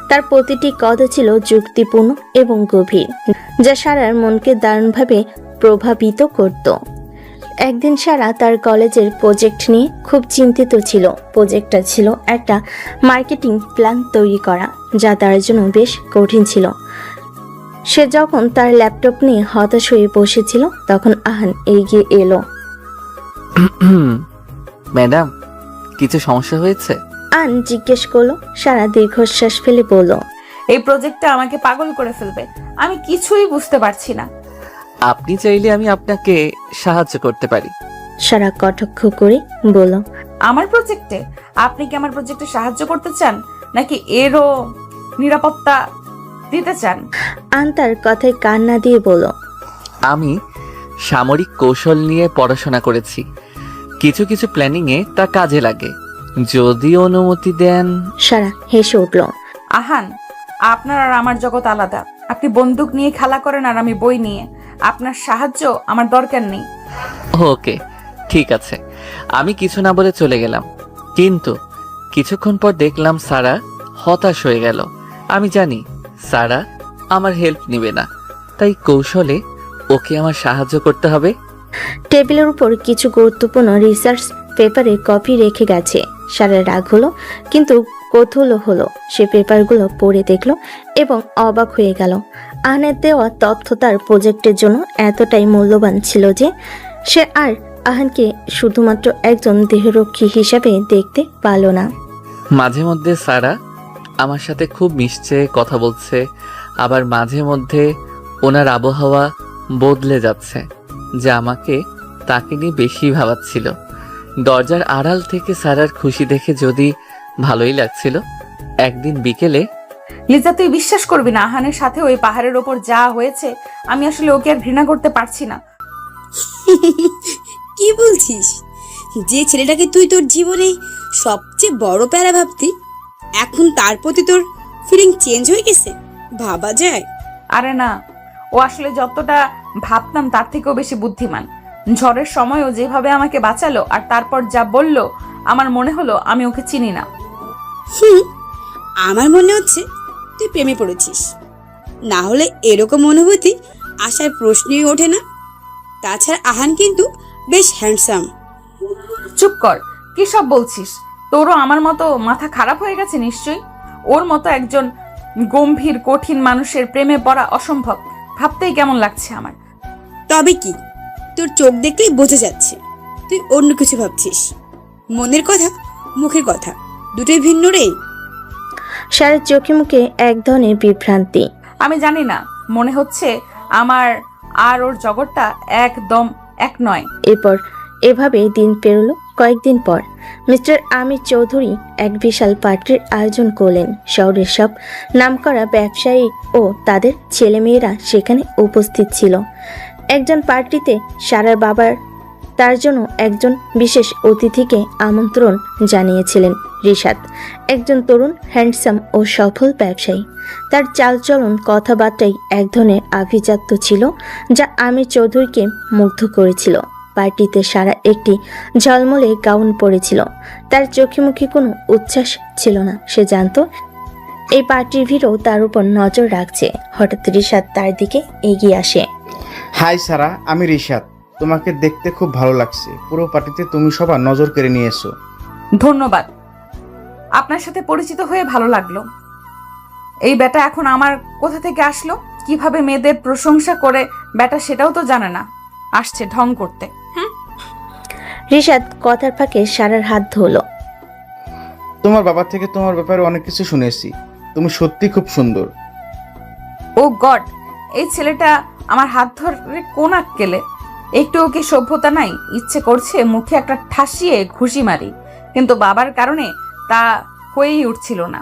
তার প্রতিটি কথা ছিল যুক্তিপূর্ণ এবং গভীর, যা সারার মনকে দারুণভাবে প্রভাবিত করত। একদিন সারা তার কলেজের প্রজেক্ট নিয়ে খুব চিন্তিত ছিল। প্রজেক্টটা ছিল একটা মার্কেটিং প্ল্যান তৈরি করা, যা তার জন্য বেশ কঠিন ছিল। সে যখন তার ল্যাপটপ নিয়ে হতাশ হয়ে বসেছিল, তখন আহান এগিয়ে এলো। ম্যাডাম, কিছু সমস্যা হয়েছে? আন জিজ্ঞেস করলো। সারা দীর্ঘশ্বাস ফেলে বলল, এই প্রজেক্টটা আমাকে পাগল করে ফেলবে, আমি কিছুই বুঝতে পারছি না। আপনি চাইলে আমি আপনাকে সাহায্য করতে পারি। সারা কটাক্ষ করে বলল, আমার প্রজেক্টে? আপনি কি আমার প্রজেক্টে সাহায্য করতে চান, নাকি এরও নিরাপত্তা দিতে চান? আন তার কথায় কান না দিয়ে বলল, আমি সামরিক কৌশল নিয়ে পড়াশোনা করেছি, কিছু কিছু প্ল্যানিংয়ে তা কাজে লাগে, যদি অনুমতি দেন। সারা হেসে উঠল। আহান, আপনার আর আমার জগৎ আলাদা। আপনি বন্দুক নিয়ে খেলা করেন আর আমি বই নিয়ে। আপনার সাহায্য আমার দরকার নেই। ওকে, ঠিক আছে। আমি কিছু না বলে চলে গেলাম, কিন্তু কিছুক্ষণ পর দেখলাম সারা হতাশ হয়ে গেল। আমি জানি সারা আমার হেল্প নেবে না, তাই কৌশলে ওকে আমার সাহায্য করতে হবে। টেবিলের উপর কিছু গুরুত্বপূর্ণ রিসার্চ পেপারে কপি রেখে গেছে। সারা রাগ হলো, কিন্তু কৌতূহল হলো। সে পেপারগুলো পড়ে দেখলো এবং অবাক হয়ে গেল। আহানের দেওয়া তথ্য তার প্রজেক্টের জন্য এতটাই মূল্যবান ছিল যে সে আর আহানকে শুধুমাত্র একজন দেহরক্ষী হিসাবে দেখতে পারল না। মাঝে মধ্যে সারা আমার সাথে খুব মিশছে, কথা বলছে, আবার মাঝে মধ্যে ওনার আবহাওয়া বদলে যাচ্ছে, যা আমাকে তাকে নিয়ে বেশি ভাবাচ্ছিল। দরজার আড়াল থেকে সারার খুশি দেখে যদি ভালোই লাগছিল, একদিন বিকেলে লিজা, তুই বিশ্বাস করবি না, আহানের সাথে ওই পাহাড়ের ওপর যা হয়েছে, আমি আসলে ওকে আর ঘৃণা করতে পারছি না। কি বলছিস? যে ছেলেটাকে তুই তোর জীবনে সবচেয়ে বড় প্যারা ভাবতি, এখন তার প্রতি তোর ফিলিং চেঞ্জ হয়ে গেছে? ভাবা যায়? আরে না, ও আসলে যতটা ভাবতাম তার থেকেও বেশি বুদ্ধিমান। ঝড়ের সময়ও যেভাবে আমাকে বাঁচালো আর তারপর যা বলল, আমার মনে হলো আমি ওকে চিনি না। আমার মনে হচ্ছে তুই প্রেমে পড়েছিস, না হলে এরকম অনুভূতি আসার প্রশ্নই ওঠে না। তাছাড়া আহান কিন্তু বেশ হ্যান্ডসাম। চুপ কর, কি সব বলছিস? তোরও আমার মতো মাথা খারাপ হয়ে গেছে নিশ্চয়ই। ওর মতো একজন গম্ভীর কঠিন মানুষের প্রেমে পড়া অসম্ভব, ভাবতেই কেমন লাগছে আমার। তবে কি, তোর চোখ দেখলেই বোঝা যাচ্ছে তুই অন্য কিছু ভাবছিস। মনের কথা মুখের কথা দুটোই ভিন্ন রে। সারার চোখে মুখে এক ধরনের বিভ্রান্তি। আমি জানি না, মনে হচ্ছে আমার আর ওর জগৎটা একদম এক নয়। এরপর এভাবে দিন পেরোলো। কয়েকদিন পর মিস্টার আমির চৌধুরী এক বিশাল পার্টির আয়োজন করলেন। শহরের সব নামকরা ব্যবসায়ী ও তাদের ছেলেমেয়েরা সেখানে উপস্থিত ছিল। একজন পার্টিতে সারার বাবার তার জন্য একজন বিশেষ অতিথিকে আমন্ত্রণ জানিয়েছিলেন। রিশাদ একজন তরুণ, হ্যান্ডসাম ও সফল ব্যবসায়ী। তার চালচলন, কথাবার্তায় এক ধরনের আভিজাত্য ছিল যা আমির চৌধুরীকে মুগ্ধ করেছিল। পার্টিতে সারা একটি ঝলমলে গাউন পরেছিল। তার চোখে মুখে কোনো উচ্ছ্বাস ছিল না। সে জানতো এই পার্টির ভিড়ও তার উপর নজর রাখছে। হঠাৎ রিশাদ তার দিকে এগিয়ে আসে। হাই সারা, আমি রিশাদ। তোমাকে দেখতে খুব ভালো লাগছে। পুরো পার্টিতে তুমি সবার নজর কেড়ে নিয়েছো। ধন্যবাদ, আপনার সাথে পরিচিত হয়ে ভালো লাগলো। এই বেটা এখন আমার কোথা থেকে আসলো, কিভাবে মেয়েদের প্রশংসা করে বেটা সেটাও তো জানে না, আসছে ঢং করতে। রিশাদ কথার ফাঁকে সারার হাত ধরল। তোমার বাবা থেকে তোমার ব্যাপারে অনেক কিছু শুনেছি। তুমি সত্যি খুব সুন্দর। ও গড, এই ছেলেটা আমার হাত ধরে কোন আক্কেলে! একটু ওকে সভ্যতা নাই? ইচ্ছে করছে মুখে একটা ঠাসিয়ে ঘুষি মারি, কিন্তু বাবার কারণে তা হয়েই উঠছিল না।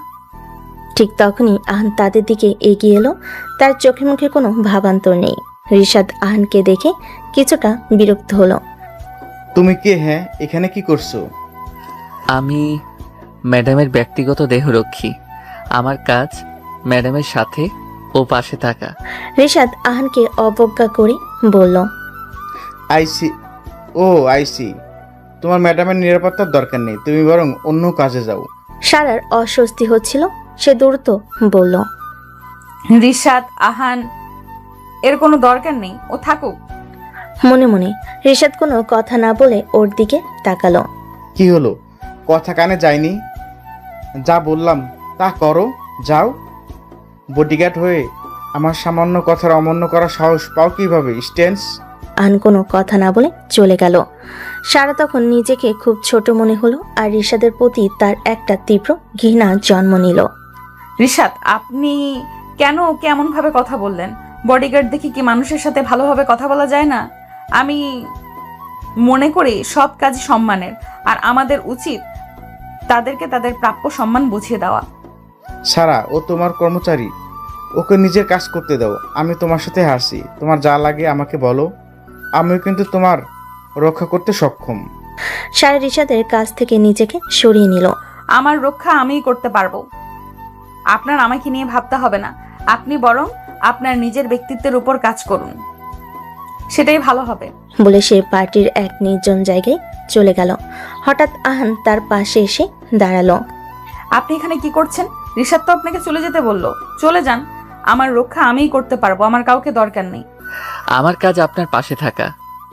ঠিক তখনই আহান তাদের দিকে এগিয়ে এলো। তার চোখে মুখে কোনো ভাবান্তর নেই। রিশাদ আহানকে দেখে কিছুটা বিরক্ত হলো। তুমি কে? হ্যাঁ, এখানে কি করছো? আমি ম্যাডামের ব্যক্তিগত দেহরক্ষী। আমার কাজ ম্যাডামের সাথে ও পাশে থাকা। রিশাদ আহানকে অবজ্ঞা করে বলল, আইসি। ও আইসি, তোমার ম্যাডামের নিরাপত্তার দরকার নেই, তুমি বরং অন্য কাজে যাও। সারার অস্বস্তি হচ্ছিল। সে দ্রুত বলল, রিশাদ, আহান এর কোনো দরকার নেই, ও থাকুক। মনে মনে রিশাদ কোনো কথা না বলে ওর দিকে তাকালো। কি হলো? কথা কানে যায়নি? যা বললাম তা করো, যাও। বডিগার্ড হয়ে আমার সামান্য কথার অমান্য করার সাহস পাও কিভাবে, স্টেন্স? আহান কোনো কথা না বলে চলে গেল। সারা তখন নিজেকে খুব ছোট মনে হলো, আর রিশাদের প্রতি তার একটা তীব্র ঘৃণা জন্ম নিল। রিশাদ, আপনি কেন ওকে এমন ভাবে কথা বললেন? বডিগার্ড দেখি কি মানুষের সাথে ভালোভাবে কথা বলা যায় না? আমি মনে করি সব কাজই সম্মানের, আর আমাদের উচিত তাদেরকে তাদের প্রাপ্য সম্মান বুঝিয়ে দেওয়া। সারা, ও তোমার কর্মচারী, ওকে নিজের কাজ করতে দাও। আমি তোমার সাথে হাসি, তোমার যা লাগে আমাকে বলো, আমিও কিন্তু তোমার রক্ষা করতে সক্ষম। সারা রিশাদের কাছ থেকে নিজেকে সরিয়ে নিল। আমার রক্ষা আমিই করতে পারবো, আপনার আমাকে নিয়ে ভাবতে হবে না। আপনি বরং আপনার নিজের ব্যক্তিত্বের উপর কাজ করুন, সেটাই ভালো হবে। বলে সে পার্টির এক নির্জন জায়গায় চলে গেল। হঠাৎ আহান তার পাশে এসে দাঁড়ালো। আপনি এখানে কি করছেন? রিশাদ তো আপনাকে চলে যেতে বললো, চলে যান। আমার রক্ষা আমিই করতে পারবো, আমার কাউকে দরকার নেই। আমার কাজ আপনার পাশে থাকা,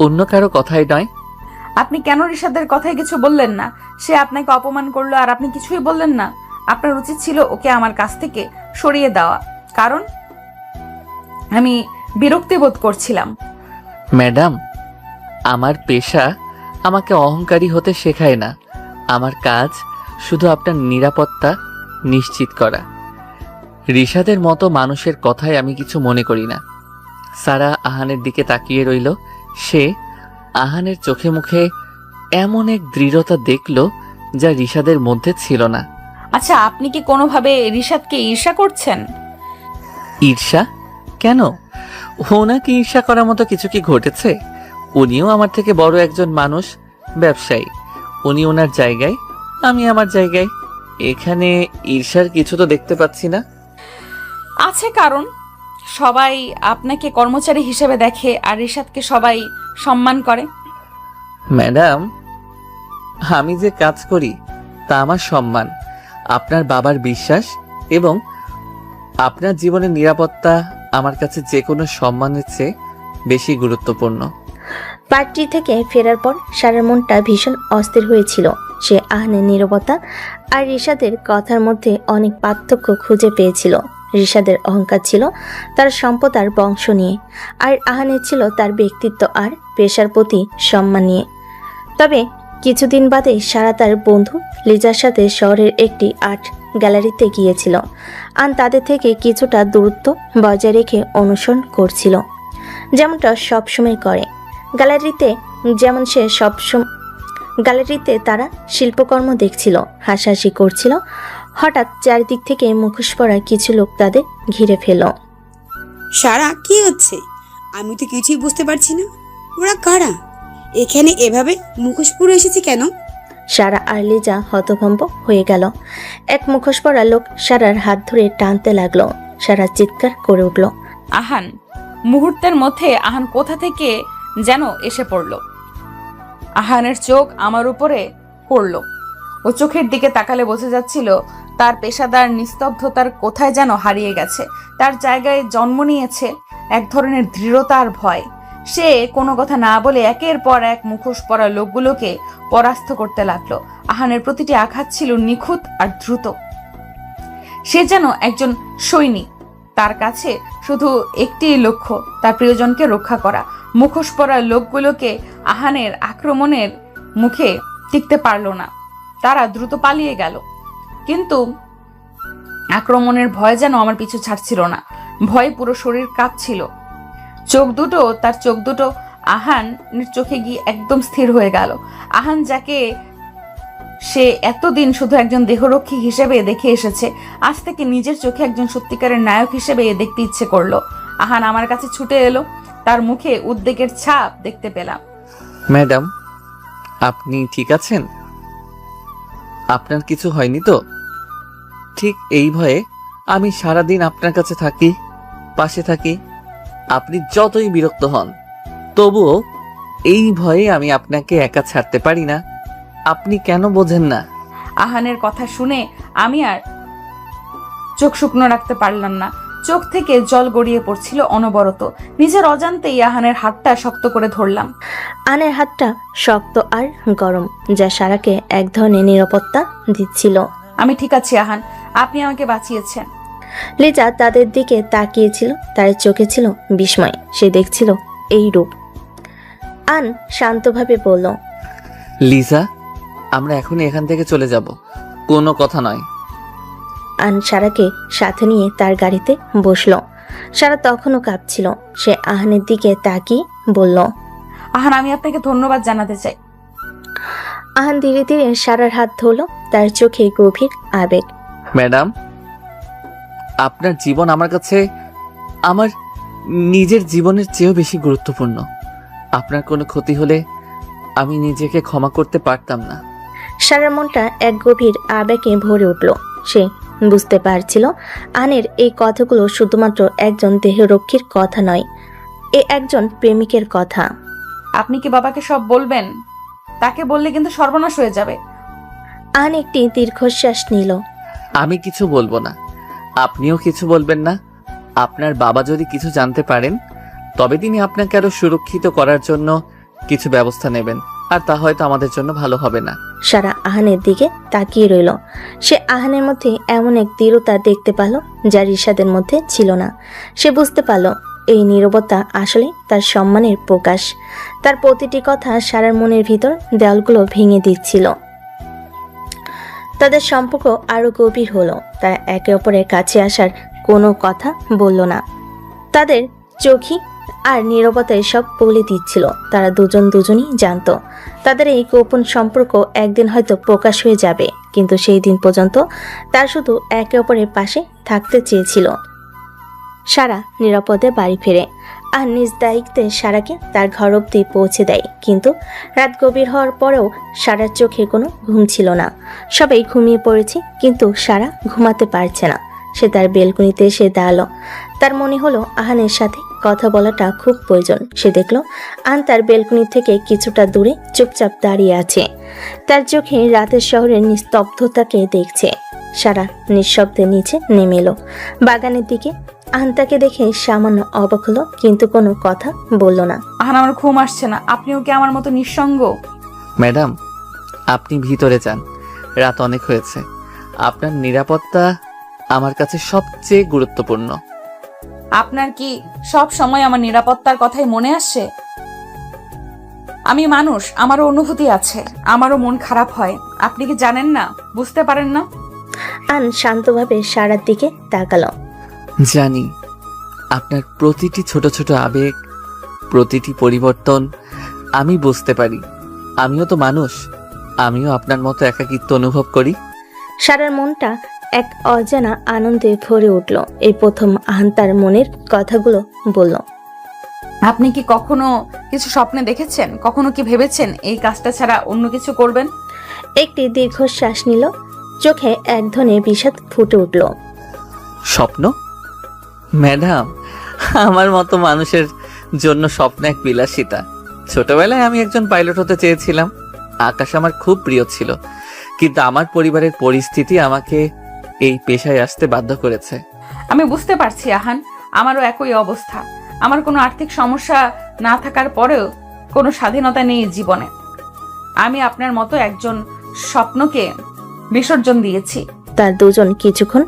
অন্য কারো কথাই নয়। আপনি কেন রিশাদের কথায় কিছু বললেন না? সে আপনাকে অপমান করলো আর আপনি কিছুই বললেন না। আপনার উচিত ছিল ওকে আমার কাছ থেকে সরিয়ে দেওয়া, কারণ আমি বিরক্তি বোধ করছিলাম। ম্যাডাম, আমার পেশা আমাকে অহংকারী হতে শেখায় না। আমার কাজ শুধু আপনার নিরাপত্তা নিশ্চিত করা। রিশাদের মতো মানুষের কথায় আমি কিছু মনে করি না। সারা আহানের দিকে তাকিয়ে রইল। সে আহানের চোখে মুখে এমন এক দৃঢ়তা দেখল যা রিশাদের মধ্যে ছিল না। আচ্ছা, আপনি কি কোনোভাবে রিশাদকে ঈর্ষা করছেন? ঈর্ষা? কেন? ওনাকে ঈর্ষা করার মতো কিছু কি ঘটেছে? উনিও আমার থেকে বড় একজন মানুষ, ব্যবসায়ী। উনি ওনার জায়গায়, আমি আমার জায়গায়। এখানে ঈর্ষার কিছু তো দেখতে পাচ্ছি না। আছে কারণ। সবাই আপনাকে কর্মচারী হিসেবে দেখে আর রিশাদকে সবাই সম্মান করে। ম্যাডাম, আমি যে কাজ করি তা আমার সম্মান, আপনার বাবার বিশ্বাস এবং আপনার জীবনের নিরাপত্তা আমার কাছে যে কোনো সম্মানের চেয়ে বেশি গুরুত্বপূর্ণ। পার্টি থেকে ফেরার পর সারার মনটা ভীষণ অস্থির হয়েছিল। সে আহানের নীরবতা আর রিশাদের কথার মধ্যে অনেক পার্থক্য খুঁজে পেয়েছিল। রিশাদের অহংকার ছিল তার সম্পদ আর বংশ নিয়ে, আর আহানের ছিল তার ব্যক্তিত্ব আর পেশার প্রতি সম্মান নিয়ে। তবে কিছুদিন বাদে সারা তার বন্ধু লিজার সাথে শহরের একটি আর্ট গ্যালারিতে গিয়েছিল। আর তাদের থেকে কিছুটা দূরত্ব বজায় রেখে অনুসরণ করছিল, যেমনটা সবসময় করে। গ্যালারিতে তারা শিল্পকর্ম দেখছিল, হাসাহাসি করছিল। হঠাৎ চারিদিক থেকে মুখোশ পরা কিছু লোক তাদের ঘিরে ফেল। সারা, কি হচ্ছে? আমি তো কিছুই বুঝতে পারছি না। ওরা কারা? এখানে এভাবে মুখোশ পরে এসেছে কেন? সারা আর লিজা হতভম্ব হয়ে গেল। এক মুখোশ পরা লোক সারার হাত ধরে টানতে লাগলো। সারা চিৎকার করে উঠল। আহান! মুহূর্তের মধ্যে আহান কোথা থেকে যেন এসে পড়ল। আহানের চোখ আমার উপরে পড়ল। ও চোখের দিকে তাকালে বোঝা যাচ্ছিল তার পেশাদার নিস্তব্ধতার কোথায় যেন হারিয়ে গেছে। তার জায়গায় জন্ম নিয়েছে এক ধরনের দৃঢ়তা আর ভয়। সে কোনো কথা না বলে একের পর এক মুখোশ পরা লোকগুলোকে পরাস্ত করতে লাগলো। আহানের প্রতিটি আঘাত ছিল নিখুঁত আর দ্রুত। সে যেন একজন সৈনিক। তার কাছে শুধু একটি লক্ষ্য, তার প্রিয়জনকে রক্ষা করা। মুখোশ পরা লোকগুলোকে আহানের আক্রমণের মুখে টিকতে পারল না। তারা দ্রুত পালিয়ে গেল, কিন্তু আক্রমণের ভয় যেন আমার পিছু ছাড়ছিল না। ভয়ে পুরো শরীর কাঁপছিল। তার চোখ দুটো আহানের চোখে গিয়ে একদম স্থির হয়ে গেল। আহান, যাকে সে এতদিন শুধু একজন দেহরক্ষী হিসেবে দেখে এসেছে, আজ থেকে নিজের চোখে একজন সত্যিকারের নায়ক হিসেবে দেখতে ইচ্ছে করলো। আহান আমার কাছে ছুটে এলো। তার মুখে উদ্বেগের ছাপ দেখতে পেলাম। ম্যাডাম, আপনি ঠিক আছেন? আপনার কিছু হয়নি তো? ঠিক এই ভয়ে আমি সারাদিন আপনার কাছে থাকি, পাশে থাকি। আপনি যতই বিরক্ত হন, তবুও এই ভয়ে আমি আপনাকে একা ছাড়তে পারি না। আপনি কেন বোঝেন না? আহানের কথা শুনে আমি আর চোখ শুকনো রাখতে পারলাম না। চোখ থেকে জল গড়িয়ে পড়ছিল অনবরত। নিজের অজান্তেই আহানের হাতটা শক্ত করে ধরলাম। আহানের হাতটা শক্ত আর গরম, যা সারাকে এক ধরনের নিরাপত্তা দিচ্ছিল। আমি ঠিক আছি আহান, আপনি আমাকে বাঁচিয়েছেন। লিজা তাদের দিকে তাকিয়েছিল। তার চোখে ছিল বিস্ময়। সে দেখছিল এই রূপ। আন শান্তভাবে বলল, লিজা, আমরা এখনই এখান থেকে চলে যাব, কোনো কথা নয়। আন সারাকে সাথে নিয়ে তার গাড়িতে বসলো। সারা তখনও কাঁপছিল। সে আহানের দিকে তাকিয়ে বলল, আহান, আমি আপনাকে ধন্যবাদ জানাতে চাই। আহান ধীরে ধীরে সারার হাত ধরলো। তার চোখে গভীর আবেগ। ম্যাডাম, আপনার জীবন আমার কাছে আমার নিজের জীবনের চেয়েও বেশি গুরুত্বপূর্ণ। আপনার কোনো ক্ষতি হলে আমি নিজেকে ক্ষমা করতে পারতাম না। সারার মনটা এক গভীর আবেগে ভরে উঠল। সে বুঝতে পারছিল আনের এই কথাগুলো শুধুমাত্র একজন দেহরক্ষীর কথা নয়, এ একজন প্রেমিকের কথা। আপনি কি বাবাকে সব বলবেন? তাকে বললে কিন্তু সর্বনাশ হয়ে যাবে। আন একটি দীর্ঘশ্বাস নিল। আমি কিছু বলবো না, আপনিও কিছু বলবেন না। আপনার বাবা যদি কিছু জানতে পারেন, তবে তিনি আপনাকে আরো সুরক্ষিত করার জন্য কিছু ব্যবস্থা নেবেন, আর তা হয়তো আমাদের জন্য ভালো হবে না। সারা আহানের দিকে তাকিয়ে রইল। সে আহানের মধ্যে এমন এক দৃঢ়তা দেখতে পেল যা রিশাদের মধ্যে ছিল না। সে বুঝতে পারল এই নীরবতা আসলে তার সম্মানের প্রকাশ। তার প্রতিটি কথা সারার মনের ভিতর দেয়ালগুলো ভেঙে দিচ্ছিল। তাদের সম্পর্ক আরো গভীর হলো। তারা একে অপরের কাছে আসার কোনো কথা বলল না। তাদের চোখই আর নীরবতায় সব বলে দিচ্ছিল। তারা দুজনই জানতো তাদের এই গোপন সম্পর্ক একদিন হয়তো প্রকাশ হয়ে যাবে, কিন্তু সেই দিন পর্যন্ত তারা শুধু একে অপরের পাশে থাকতে চেয়েছিল। সারা নিরাপদে বাড়ি ফেরে আর নিজ দায়িত্বে সারাকে তার ঘর অবধি পৌঁছে দেয়। কিন্তু রাত গভীর হওয়ার পরেও সারার চোখে কোনো ঘুম ছিল না। সবাই ঘুমিয়ে পড়েছে, কিন্তু সারা ঘুমাতে পারছে না। সে তার বেলকনিতে এসে দাঁড়ালো। তার মনে হলো আহানের সাথে কথা বলাটা খুব প্রয়োজন। সে দেখলো আহান তার বেলকনি থেকে কিছুটা দূরে চুপচাপ দাঁড়িয়ে আছে। তার চোখে রাতের শহরের নিস্তব্ধতাকে দেখছে। সারা নিঃশব্দে নিচে নেমে এলো বাগানের দিকে। আহান তাকে দেখে সামান্য অবাক হলো, কিন্তু কোনো কথা বলল না। আহান, আমার ঘুম আসছে না। আপনিও কি আমার মতো নিঃসঙ্গ? ম্যাডাম, আপনি ভিতরে যান, রাত অনেক হয়েছে। আপনার নিরাপত্তা আমার কাছে সবচেয়ে গুরুত্বপূর্ণ। আপনার কি সব সময় আমার নিরাপত্তার কথাই মনে আসে? আমি মানুষ, আমারও অনুভূতি আছে, আমারও মন খারাপ হয়। আপনি কি জানেন না, বুঝতে পারেন না? আহান শান্তভাবে সারার দিকে তাকালো। জানি, আপনার প্রতিটি ছোট ছোট আবেগ, প্রতিটি পরিবর্তন আমি বুঝতে পারি। আমিও তো মানুষ, আমিও আপনার মতো একাকিত্ব অনুভব করি। সারার মনটা এক অজানা আনন্দে ভরে উঠল। এই প্রথম আহান তার মনের কথাগুলো বলল। আপনি কি কখনো কিছু স্বপ্নে দেখেছেন? কখনো কি ভেবেছেন এই কাজটা ছাড়া অন্য কিছু করবেন? একটি দীর্ঘশ্বাস নিল, চোখে এক ধরনের বিষাদ ফুটে উঠল। স্বপ্ন? ম্যাডাম, আমার মতো মানুষের জন্য স্বপ্ন এক বিলাসিতা। ছোটবেলায় আমি একজন পাইলট হতে চেয়েছিলাম। আকাশ আমার খুব প্রিয় ছিল, কিন্তু আমার পরিবারের পরিস্থিতি আমাকে এই পেশায় আসতে বাধ্য করেছে। আমি বুঝতে পারছি আহান, আমারও একই অবস্থা। আমার কোনো আর্থিক সমস্যা না থাকার পরেও কোনো স্বাধীনতা নেই জীবনে। আমি আপনার মতো একজন স্বপ্নকে বিসর্জন দিয়েছি। তার দুজন কিছুক্ষণ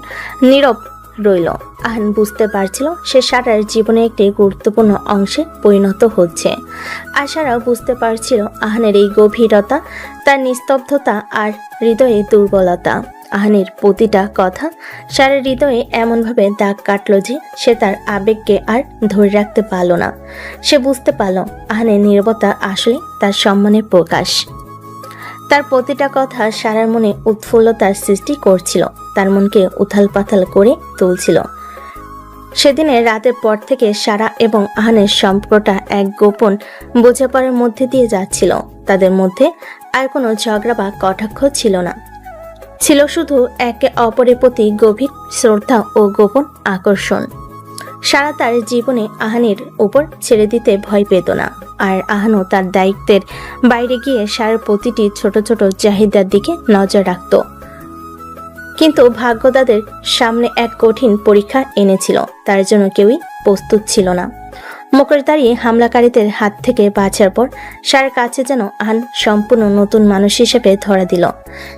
নীরব রইল। আহান বুঝতে পারছিল সে সারার জীবনে একটি গুরুত্বপূর্ণ অংশে পরিণত হচ্ছে। আর সারাও বুঝতে পারছিল আহানের এই গভীরতা, তার নিস্তব্ধতা আর হৃদয়ে দুর্বলতা। আহানের প্রতিটা কথা সারার হৃদয়ে এমনভাবে দাগ কাটলো যে সে তার আবেগকে আর ধরে রাখতে পারল না। সে বুঝতে পারল আহানের নীরবতা আসলে তার সম্মানের প্রকাশ। তার প্রতিটা কথা সারার মনে উৎফুল্লতার সৃষ্টি করছিল, তার মনকে উথাল পাথাল করে তুলছিল। সেদিনের রাতের পর থেকে সারা এবং আহানের সম্পর্কটা এক গোপন বোঝাপড়ার মধ্যে দিয়ে যাচ্ছিল। তাদের মধ্যে আর কোনো ঝগড়া বা কটাক্ষ ছিল না, ছিল শুধু একে অপরের প্রতি গভীর শ্রদ্ধা ও গোপন আকর্ষণ। সারা তার জীবনে আহানের উপর ছেড়ে দিতে ভয় পেত না, আর আহানও তার দায়িত্বের বাইরে গিয়ে সারার প্রতিটি ছোট ছোট চাহিদার দিকে নজর রাখত। কিন্তু ভাগ্য তাদের সামনে এক কঠিন পরীক্ষা এনেছিল। তার জন্য কেউই প্রস্তুত ছিল না। মুখোশধারী হামলাকারীদের হাত থেকে বাঁচার পর সারার কাছে যেন আহান সম্পূর্ণ নতুন মানুষ হিসেবে ধরা দিল।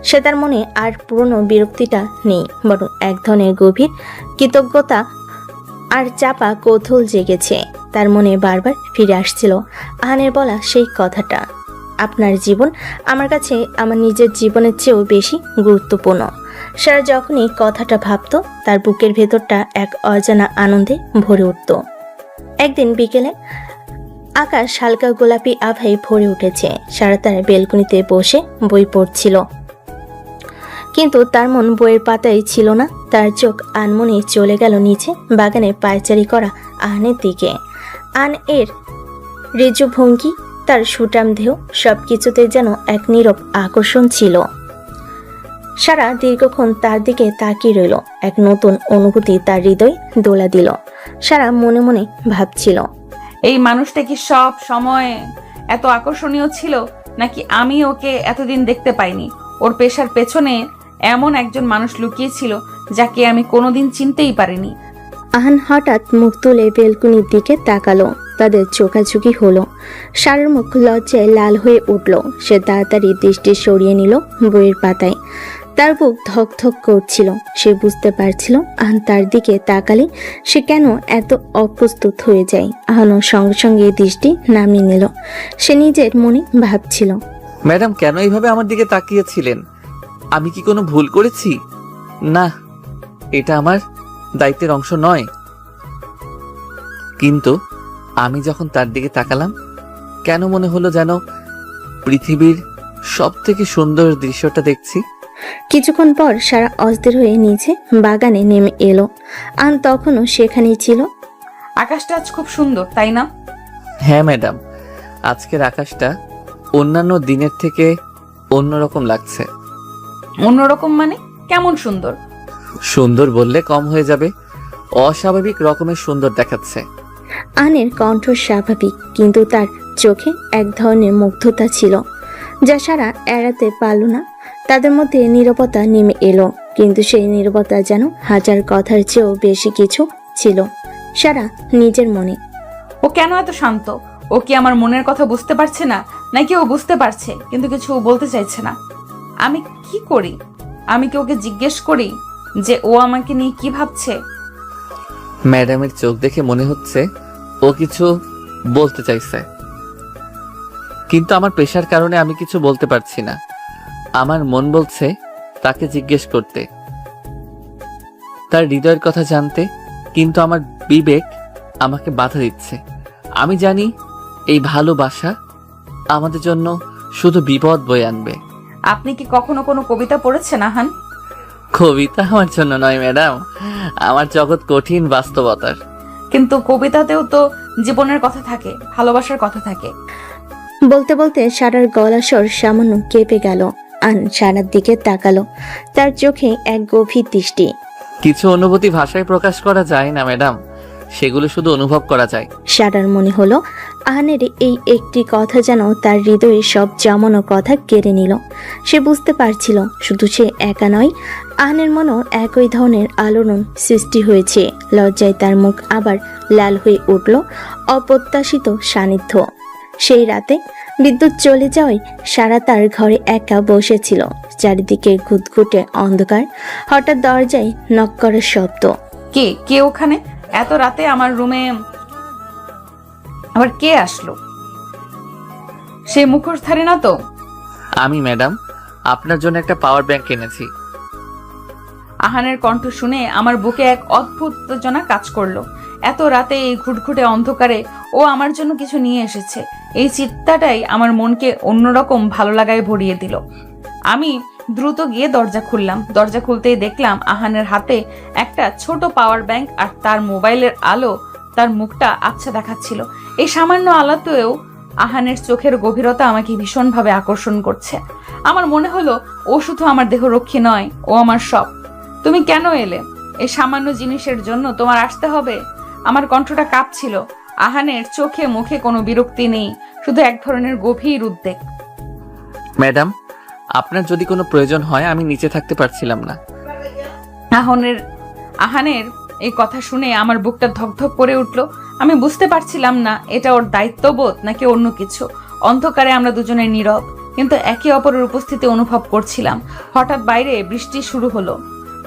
সে তার মনে আর পুরনো বিরক্তিটা নেই, বরং এক ধরনের গভীর কৃতজ্ঞতা আর চাপা কৌতূহল জেগেছে। তার মনে বারবার ফিরে আসছিল আহানের বলা সেই কথাটা, আপনার জীবন আমার কাছে আমার নিজের জীবনের চেয়েও বেশি গুরুত্বপূর্ণ। সারা যখনই কথাটা ভাবত, তার বুকের ভেতরটা এক অজানা আনন্দে ভরে উঠত। একদিন বিকেলে আকাশ হালকা গোলাপি আভায় ভরে উঠেছে। সারা তার বেলকনিতে বসে বই পড়ছিল, কিন্তু তার মন বইয়ের পাতায় ছিল না। তার চোখ আনমনে চলে গেল নিচে বাগানে পায়চারি করা আহানের দিকে। আন এর রেজু ভঙ্গি, তার সুটাম দেহ, সবকিছুতে যেন এক নীরব আকর্ষণ ছিল। সারা দীর্ঘক্ষণ তার দিকে তাকিয়ে রইল। এক নতুন অনুভূতি তার হৃদয় দোলা দিল। সারা মনে মনে ভাবছিল, এই মানুষটা কি সব সময় এত আকর্ষণীয় ছিল, নাকি আমি ওকে এতদিন দেখতে পাইনি? ওর পেশার পেছনে এমন একজন মানুষ লুকিয়েছিল যাকে আমি কোনোদিন চিনতেই পারিনি। আহান হঠাৎ মুখ তুলে বেলকুনির দিকে তাকালো। তাদের চোখাচোখি হলো। সারার মুখ লজ্জায় লাল হয়ে উঠল। সে তাড়াতাড়ি দৃষ্টি সরিয়ে নিল বইয়ের পাতায়। তার বুক ধক ধক করছিল। সে বুঝতে পারছিল আহান তার দিকে তাকালে সে কেন এত অপ্রস্তুত হয়ে যায়। আহানও সঙ্গে সঙ্গে দৃষ্টি নামিয়ে নিল। সে নিজের মনে ভাবছিল, ম্যাডাম কেন এইভাবে আমার দিকে তাকিয়েছিলেন? আমি কি কোনো ভুল করেছি? না, এটা আমার দায়িত্বের অংশ নয়। কিন্তু আমি যখন তার দিকে তাকালাম, কেন মনে হলো যেন পৃথিবীর সব থেকে সুন্দর দৃশ্যটা দেখছি। কিছুক্ষণ পর সারা অস্থির হয়ে নিচে বাগানে নেমে এলো। আহান তখনও সেখানেই ছিল। আকাশটা আজ খুব সুন্দর, তাই না? হ্যাঁ ম্যাডাম, আজকের আকাশটা অন্যান্য দিনের থেকে অন্যরকম লাগছে। অন্যরকম মানে কেমন সুন্দর? সুন্দর বললে কম হয়ে যাবে, অস্বাভাবিক রকমের সুন্দর দেখাচ্ছে। আহানের কণ্ঠ স্বাভাবিক, কিন্তু তার চোখে এক ধরনের মুগ্ধতা ছিল যা সারা এড়াতে পারল না। তাদের মধ্যে নীরবতা নেমে এলো, কিন্তু সেই নীরবতা যেন হাজার কথার চেয়েও বেশি কিছু ছিল সারা নিজের মনে। ও কেন এত শান্ত? ও কি আমার মনের কথা বুঝতে পারছে না, নাকি ও বুঝতে পারছে কিন্তু কিছু বলতে চাইছে না? আমি কি করি? আমি কি ওকে জিজ্ঞেস করি যে ও আমাকে নিয়ে কি ভাবছে? ম্যাডামের চোখ দেখে মনে হচ্ছে ও কিছু বলতে চাইছে, কিন্তু আমার পেশার কারণে আমি কিছু বলতে পারছি না। আমার মন বলছে তাকে জিজ্ঞেস করতে, তার হৃদয়ের কথা জানতে, কিন্তু আমার বিবেক আমাকে বাধা দিচ্ছে। আমি জানি এই ভালোবাসা আমাদের জন্য শুধু বিপদ বয়ে আনবে। আপনি কি কখনো কোনো কবিতা পড়েছেন আহান? কবিতা আমার জন্য নয় ম্যাডাম, আমার জগৎ কঠিন বাস্তবতার। কিন্তু কবিতাতেও তো জীবনের কথা থাকে, ভালোবাসার কথা থাকে। বলতে বলতে সারার গলা স্বর সামান্য কেঁপে গেল। আহান সারার দিকে তাকালো, তার চোখে এক গভীর দৃষ্টি। কিছু অনুভূতি ভাষায় প্রকাশ করা যায় না ম্যাডাম, সেগুলো শুধু অনুভব করা যায়। সারার মনে হলো আহানের এই একটি কথা যেন তার হৃদয়ে সব জমানো কথা কেড়ে নিল। সে বুঝতে পারছিল শুধু সে একা নয়, আহানের মনেও একই ধরনের আলোড়ন সৃষ্টি হয়েছে। লজ্জায় তার মুখ আবার লাল হয়ে উঠল। অপ্রত্যাশিত সান্নিধ্য। সেই রাতে বিদ্যুৎ চলে যাওয়ায় সারা তার ঘরে একা বসেছিল। চারিদিকে ঘুটঘুটে অন্ধকার। হঠাৎ দরজায় নক করার শব্দ। কে কে ওখানে এত রাতে আমার রুমে? আবার কে আসলো? সে মুখোশধারী না তো? আমি ম্যাডাম, আপনার জন্য একটা পাওয়ার ব্যাংক এনেছি। আহানের কণ্ঠ শুনে আমার বুকে এক অদ্ভুত উত্তেজনা কাজ করলো। এত রাতে এই ঘুটঘুটে অন্ধকারে ও আমার জন্য কিছু নিয়ে এসেছে। এই চিন্তাটাই আমার মনকে অন্যরকম ভালো লাগায় ভরিয়ে দিল। আমি দ্রুত গিয়ে দরজা খুললাম। দরজা খুলতেই দেখলাম আহানের হাতে একটা ছোট পাওয়ার ব্যাংক, আর তার মোবাইলের আলো তার মুখটা আচ্ছা দেখাচ্ছিল। এই সামান্য আলোতেও আহানের চোখের গভীরতা আমাকে ভীষণভাবে আকর্ষণ করছে। আমার মনে হলো ও শুধু আমার দেহরক্ষী নয়, ও আমার সব। তুমি কেন এলে? এই সামান্য জিনিসের জন্য তোমার আসতে হবে? আমার কণ্ঠটা কাঁপছিল। আহানের চোখে মুখে কোনো বিরক্তি নেই, শুধু এক ধরনের গভীর উদ্বেগ। ম্যাডাম, আপনার যদি কোনো প্রয়োজন হয়, আমি নিচে থাকতে পারছিলাম না। আহানের এই কথা শুনে আমার বুকটা ধকধক করে উঠল। আমি বুঝতে পারছিলাম না এটা ওর দায়িত্ববোধ নাকি অন্য কিছু। অন্ধকারে আমরা দুজনে নীরব, কিন্তু একে অপরের উপস্থিতি অনুভব করছিলাম। হঠাৎ বাইরে বৃষ্টি শুরু হলো।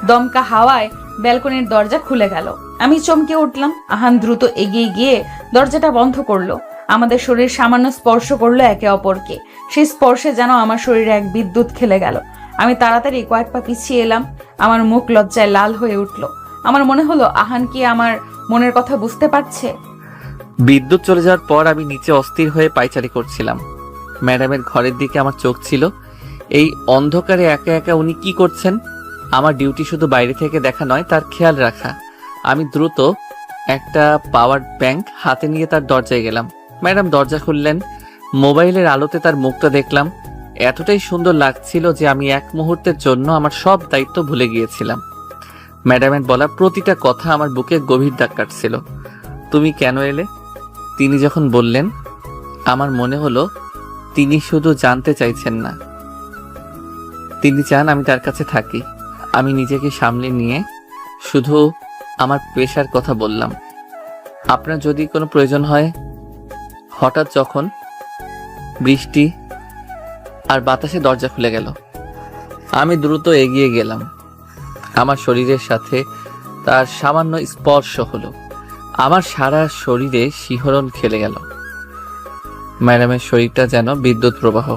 দমকা হাওয়ায় ব্যালকনির দরজা খুলে গেল। আমি চমকে উঠলাম। আহান দ্রুত এগিয়ে গিয়ে দরজাটা বন্ধ করলো। আমাদের শরীর সামান্য স্পর্শ করলো একে অপরকে। সেই স্পর্শে যেন আমার শরীরে এক বিদ্যুৎ খেলে গেল। আমি তাড়াতাড়ি কয়েক পা পিছিয়ে এলাম। আমার মুখ লজ্জায় লাল হয়ে উঠল। আমার মনে হলো আহান কি আমার মনের কথা বুঝতে পারছে। বিদ্যুৎ চলে যাওয়ার পর আমি নিচে অস্থির হয়ে পায়চারি করছিলাম। ম্যাডামের ঘরের দিকে আমার চোখ ছিল। এই অন্ধকারে একা একা উনি কি করছেন? আমার ডিউটি শুধু বাইরে থেকে দেখা নয়, তার খেয়াল রাখা। আমি দ্রুত একটা পাওয়ার ব্যাংক হাতে নিয়ে তার দরজায় গেলাম। ম্যাডাম দরজা খুললেন। মোবাইলের আলোতে তার মুখটা দেখলাম। এতটাই সুন্দর লাগছিল যে আমি এক মুহূর্তের জন্য আমার সব দায়িত্ব ভুলে গিয়েছিলাম। ম্যাডামের বলা প্রতিটা কথা আমার বুকে গভীর দাগ কাটছিল। তুমি কেন এলে? তিনি যখন বললেন, আমার মনে হলো তিনি শুধু জানতে চাইছেন না, তিনি চান আমি তার কাছে থাকি। আমি নিজেকে সামলে নিয়ে শুধু আমার পেশার কথা বললাম, আপনার যদি কোনো প্রয়োজন হয়। হঠাৎ যখন বৃষ্টি আর বাতাসে দরজা খুলে গেল। আমি দ্রুত এগিয়ে গেলাম। আমার শরীরের সাথে তার সামান্য স্পর্শ হলো। আমার সারা শরীরে শিহরণ খেলে গেল। ম্যাডামের শরীরটা যেন বিদ্যুৎ প্রবাহ।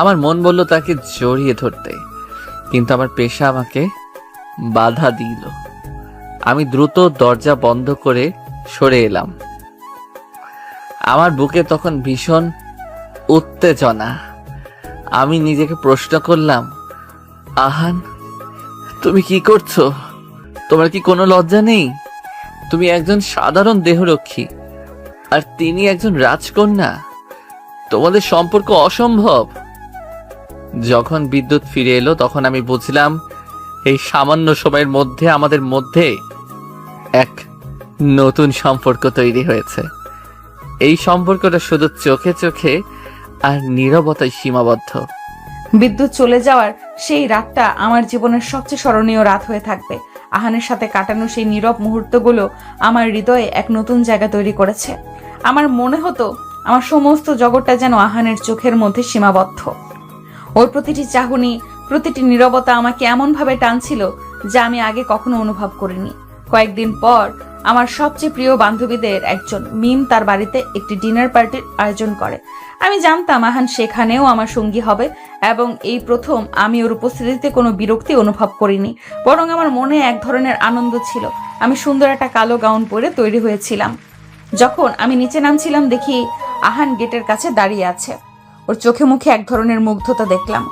আমার মন বলল তাকে জড়িয়ে ধরতে, কিন্তু আমার পেশা আমাকে বাধা দিল। আমি দ্রুত দরজা বন্ধ করে সরে এলাম। আমার বুকে তখন ভীষণ উত্তেজনা। আমি নিজেকে প্রশ্ন করলাম, আহান, তুমি কি করছো? তোমার কি কোনো লজ্জা নেই? তুমি একজন সাধারণ দেহরক্ষী, আর তিনি একজন রাজকন্যা। তোমাদের সম্পর্ক অসম্ভব। যখন বিদ্যুৎ ফিরে এলো তখন আমি বুঝলাম এই সামান্য সময়ের মধ্যে আমাদের মধ্যে এক নতুন সম্পর্ক তৈরি হয়েছে। এই সম্পর্কটা শুধু চোখে চোখে আর নীরবতায় সীমাবদ্ধ। বিদ্যুৎ চলে যাওয়ার সেই রাতটা আমার জীবনের সবচেয়ে স্মরণীয় রাত হয়ে থাকবে। আহানের সাথে কাটানো সেই নীরব মুহূর্তগুলো আমার হৃদয়ে এক নতুন জায়গা তৈরি করেছে। আমার মনে হতো আমার সমস্ত জগৎটা যেন আহানের চোখের মধ্যে সীমাবদ্ধ। ওর প্রতিটি চাহনি, প্রতিটি নীরবতা আমাকে এমনভাবে টানছিল যা আমি আগে কখনো অনুভব করিনি। কয়েকদিন পর আমার সবচেয়ে প্রিয় বান্ধবীদের একজন মিম তার বাড়িতে একটি ডিনার পার্টির আয়োজন করে। আমি জানতাম আহান সেখানেও আমার সঙ্গী হবে, এবং এই প্রথম আমি ওর উপস্থিতিতে কোনো বিরক্তি অনুভব করিনি, বরং আমার মনে এক ধরনের আনন্দ ছিল। আমি সুন্দর একটা কালো গাউন পরে তৈরি হয়েছিলাম। যখন আমি নিচে নামছিলাম দেখি আহান গেটের কাছে দাঁড়িয়ে আছে। ওর চোখে মুখে এক ধরনের মুগ্ধতা দেখলাম।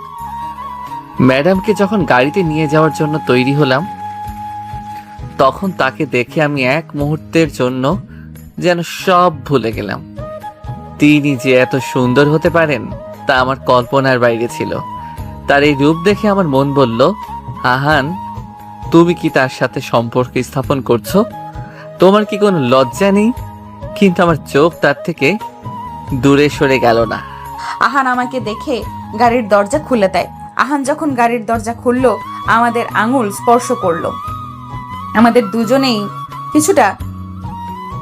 ম্যাডামকে যখন গাড়িতে নিয়ে যাওয়ার জন্য তৈরি হলাম তখন তাকে দেখে আমি এক মুহূর্তের জন্য যেন সব ভুলে গেলাম। তিনি যে এত সুন্দর হতে পারেন তা আমার কল্পনার বাইরে ছিল। তার এই রূপ দেখে আমার মন বলল, আহান, তুমি কি তার সাথে সম্পর্ক স্থাপন করছো? তোমার কি কোনো লজ্জা নেই? কিন্তু আমার চোখ তার থেকে দূরে সরে গেল না। আহান আমাকে দেখে গাড়ির দরজা খুলে দেয়। আহান যখন গাড়ির দরজা খুললো, আমাদের আঙুল স্পর্শ করলো। আমাদের দুজনেই কিছুটা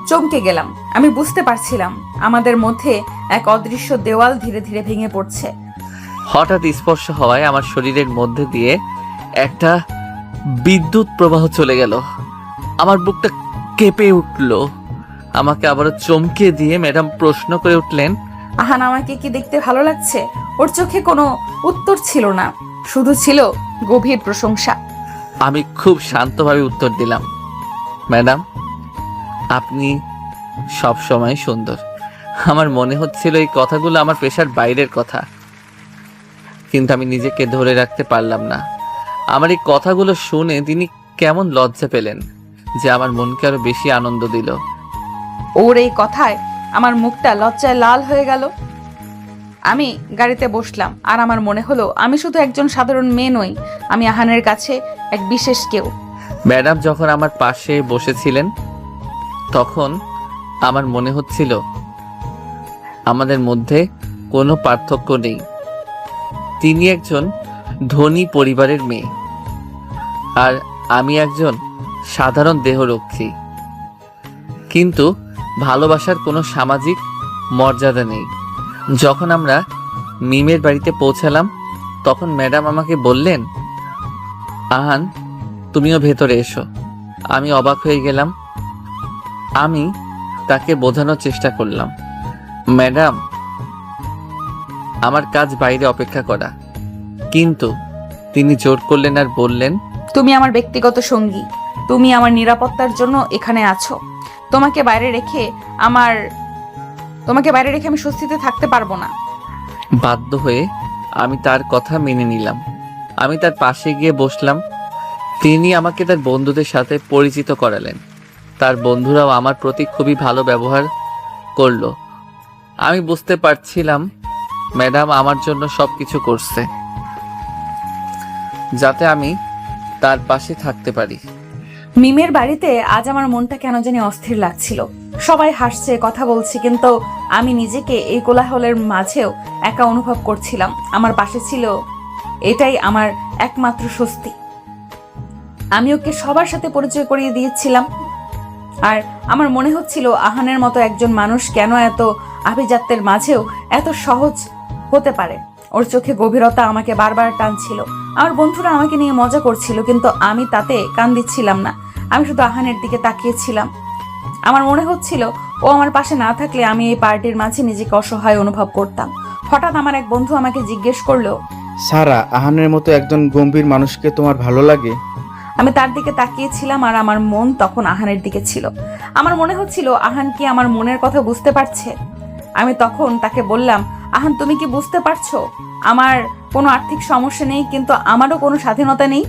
চমকে গেলাম। আমি বুঝতে পারছিলাম আমাদের মধ্যে এক অদৃশ্য দেওয়াল ধীরে ধীরে ভেঙে পড়ছে। হঠাৎ স্পর্শ হওয়ায় আমার শরীরের মধ্যে দিয়ে একটা বিদ্যুৎ প্রবাহ চলে গেল। আমার বুকটা কেঁপে উঠল। আমাকে আবারও চমকে দিয়ে ম্যাডাম প্রশ্ন করে উঠলেন, আহান, আমাকে কি দেখতে ভালো লাগছে? ওর চোখে কোনো উত্তর ছিল না, শুধু ছিল গভীর প্রশংসা। আমি খুব শান্তভাবে উত্তর দিলাম, ম্যাডাম, আপনি সব সময় সুন্দর। আমার মনে হচ্ছিল এই কথাগুলো আমার পেশার বাইরের কথা, কিন্তু আমি নিজেকে ধরে রাখতে পারলাম না। আমার এই কথাগুলো শুনে তিনি কেমন লজ্জা পেলেন, যে আমার মনকে আরো বেশি আনন্দ দিল। ওর এই কথায় আমার মুখটা লজ্জায় লাল হয়ে গেল। আমি গাড়িতে বসলাম, আর আমার মনে হলো আমি শুধু একজন সাধারণ মেয়ে নই, আমি আহানের কাছে এক বিশেষ কেউ। ম্যাডাম যখন আমার পাশে বসেছিলেন তখন আমার মনে হচ্ছিল আমাদের মধ্যে কোনো পার্থক্য নেই। তিনি একজন ধনী পরিবারের মেয়ে, আর আমি একজন সাধারণ দেহরক্ষী। কিন্তু ভালোবাসার কোনো সামাজিক মর্যাদা নেই। যখন আমরা মিমের বাড়িতে পৌঁছালাম তখন ম্যাডাম আমাকে বললেন, আহান, তুমিও ভেতরে এসো। আমি অবাক হয়ে গেলাম। আমি তাকে বোঝানোর চেষ্টা করলাম, ম্যাডাম, আমার কাজ বাইরে অপেক্ষা করা। কিন্তু তিনি জোর করলেন আর বললেন, তুমি আমার ব্যক্তিগত সঙ্গী, তুমি আমার নিরাপত্তার জন্য এখানে আছো। তোমাকে বাইরে রেখে আমি স্বস্তিতে থাকতে পারবো না। বাধ্য হয়ে আমি তার কথা মেনে নিলাম। আমি তার পাশে গিয়ে বসলাম। তিনি আমাকে তার বন্ধুদের সাথে পরিচিত করালেন। তার বন্ধুরাও আমার প্রতি খুবই ভালো ব্যবহার করলো। আমি বুঝতে পারছিলাম ম্যাডাম আমার জন্য সবকিছু করছে যাতে আমি তার পাশে থাকতে পারি। মিমের বাড়িতে আজ আমার মনটা কেন জানি অস্থির লাগছিল। সবাই হাসছে, কথা বলছে, কিন্তু আমি নিজেকে এই কোলাহলের মাঝেও একা অনুভব করছিলাম। আমার পাশে ছিল, এটাই আমার একমাত্র স্বস্তি। আমি ওকে সবার সাথে পরিচয় করিয়ে দিয়েছিলাম, আর আমার মনে হচ্ছিল আহানের মতো একজন মানুষ কেন এত আভিজাত্যের মাঝেও এত সহজ হতে পারে। ওর চোখে গভীরতা আমাকে বারবার টানছিল। আমার বন্ধুরা আমাকে নিয়ে মজা করছিল, কিন্তু আমি তাতে কান দিচ্ছিলাম না। আমি শুধু আহানের দিকে তাকিয়েছিলাম। আমার মনে হচ্ছিল ও আমার পাশে না থাকলে আমি এই পার্টির মাঝে নিজেকে অসহায় অনুভব করতাম। হঠাৎ আমার এক বন্ধু আমাকে জিজ্ঞেস করলো, সারা, আহানের মতো একজন গম্ভীর মানুষকে তোমার ভালো লাগে? আমি তার দিকে তাকিয়েছিলাম আর আমার মন তখন আহানের দিকে ছিল। আমার মনে হচ্ছিল আহান কি আমার মনের কথা বুঝতে পারছে। আমি তখন তাকে বললাম, আহান তুমি কি বুঝতে পারছো আমার কোনো আর্থিক সমস্যা নেই, কিন্তু আমারও কোনো স্বাধীনতা নেই।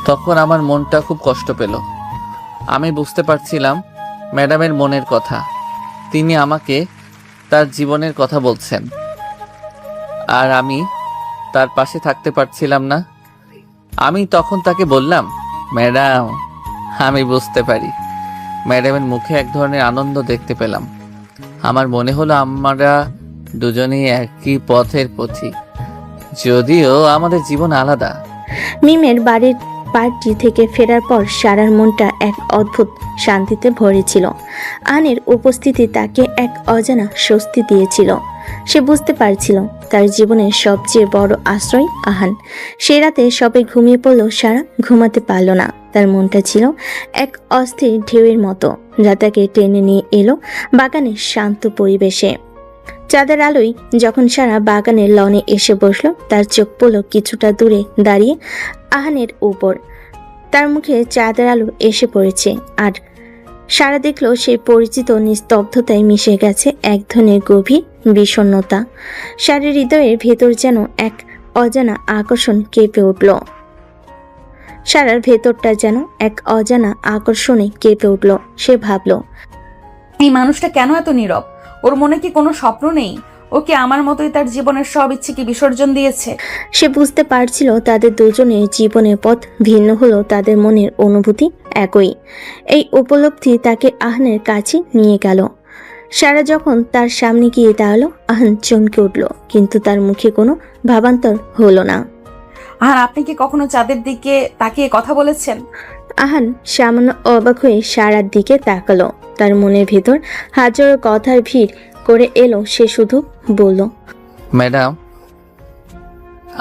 তখন আমার মনটা খুব কষ্ট পেল। আমি বুঝতে পারছিলাম ম্যাডামের মনের কথা। তিনি আমাকে তার জীবনের কথা বলছেন, আর আমি তার পাশে থাকতে পারছিলাম না। আমি তখন তাকে বললাম, ম্যাডাম আমি বুঝতে পারি। ম্যাডামের মুখে এক ধরনের আনন্দ দেখতে পেলাম। আমার মনে হলো আমরা দুজনেই একই পথের পথিক, যদিও আমাদের জীবন আলাদা। মিমের বাড়ির পার্টি থেকে ফেরার পর সারার মনটা এক অদ্ভুত শান্তিতে ভরেছিল। আহানের উপস্থিতি তাকে এক অজানা স্বস্তি দিয়েছিল। সে বুঝতে পারছিল তার জীবনের সবচেয়ে বড় আশ্রয় আহান। সে রাতে সবাই ঘুমিয়ে পড়লেও সারা ঘুমাতে পারল না। তার মনটা ছিল এক অস্থির ঢেউয়ের মতো, যা তাকে টেনে নিয়ে এলো বাগানের শান্ত পরিবেশে। চাঁদের আলোয় যখন সারা বাগানের লনে এসে বসলো, তার চোখ পড়ল কিছুটা দূরে দাঁড়িয়ে আহানের উপর। তার মুখে চাঁদের আলো এসে পড়েছে, আর সারা দেখলো সেই পরিচিত নিস্তব্ধতায় মিশে গেছে এক ধরনের গভীর বিষণ্ণতা। সারার হৃদয়ের ভেতর যেন এক অজানা আকর্ষণ কেঁপে উঠল। সারার ভেতরটা যেন এক অজানা আকর্ষণে কেঁপে উঠল। সে ভাবল, এই মানুষটা কেন এত নীরব? ওর মনে কি কোনো স্বপ্ন নেই? ও কি আমার মতোই তার জীবনের সব ইচ্ছে কি বিসর্জন দিয়েছে? সে বুঝতে পারছিল তাদের দুজনের জীবনের পথ ভিন্ন হলেও তাদের মনের অনুভূতি একই। এই উপলব্ধি তাকে আহানের কাছে নিয়ে গেল। সারা যখন তার সামনে গিয়ে দাঁড়ালো, আহান চমকে উঠল, কিন্তু তার মুখে কোনো ভাবান্তর হলো না। আহান, আপনি কি কখনো চাঁদের দিকে তাকিয়ে কথা বলেছেন? আহান সামান্য অবাক হয়ে সারার দিকে তাকালো। তার মনের ভেতর হাজারো কথার ভিড় করে এলো। সে শুধু বলল, ম্যাডাম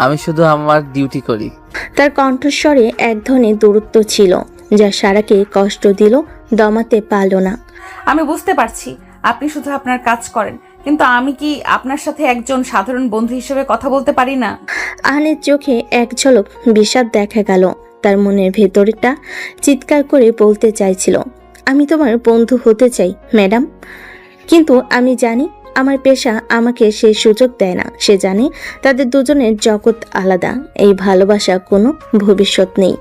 আমি শুধু আমার ডিউটি করি। তার কণ্ঠস্বরে এক ধরনের দূরত্ব ছিল, যা সারাকে কষ্ট দিল, দমাতে পারল না। আমি বুঝতে পারছি আপনি শুধু আপনার কাজ করেন, কিন্তু আমি কি আপনার সাথে একজন সাধারণ বন্ধু হিসেবে কথা বলতে পারি না? আহানের চোখে এক ঝলক বিষাদ দেখা গেল। তার মনের ভেতরটা চিৎকার করে বলতে চাইছিল, আমি তোমার বন্ধু হতে চাই ম্যাডাম, কিন্তু আমি জানি আমার পেশা আমাকে সেই সুযোগ দেয় না। সে জানে তাদের দুজনের জগৎ আলাদা। এই ভালোবাসা কোনো ভবিষ্যৎ নেই,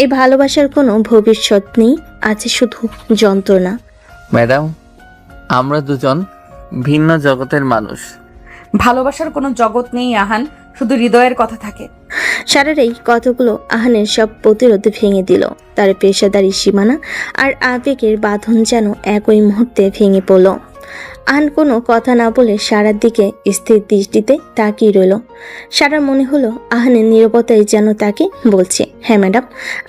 এই ভালোবাসার কোনো ভবিষ্যৎ নেই, আছে শুধু যন্ত্রণা। ম্যাডাম আমরা দুজন ভিন্ন জগতের মানুষ। ভালোবাসার কোনো জগৎ নেই আহান, শুধু হৃদয়ের কথা থাকে। সারার এই কথাগুলো আহানের সব প্রতিরোধ ভেঙে দিল। তার পেশাদারি সীমানা আর আবেগের বাঁধন যেন একই মুহূর্তে ভেঙে পড়ল। আহান কোনো কথা না বলে সারার দিকে স্থির দৃষ্টিতে তাকিয়ে রইল। সারার মনে হলো আহানের নীরবতাই যেন তাকে বলছে, হ্যাঁ ম্যাডাম,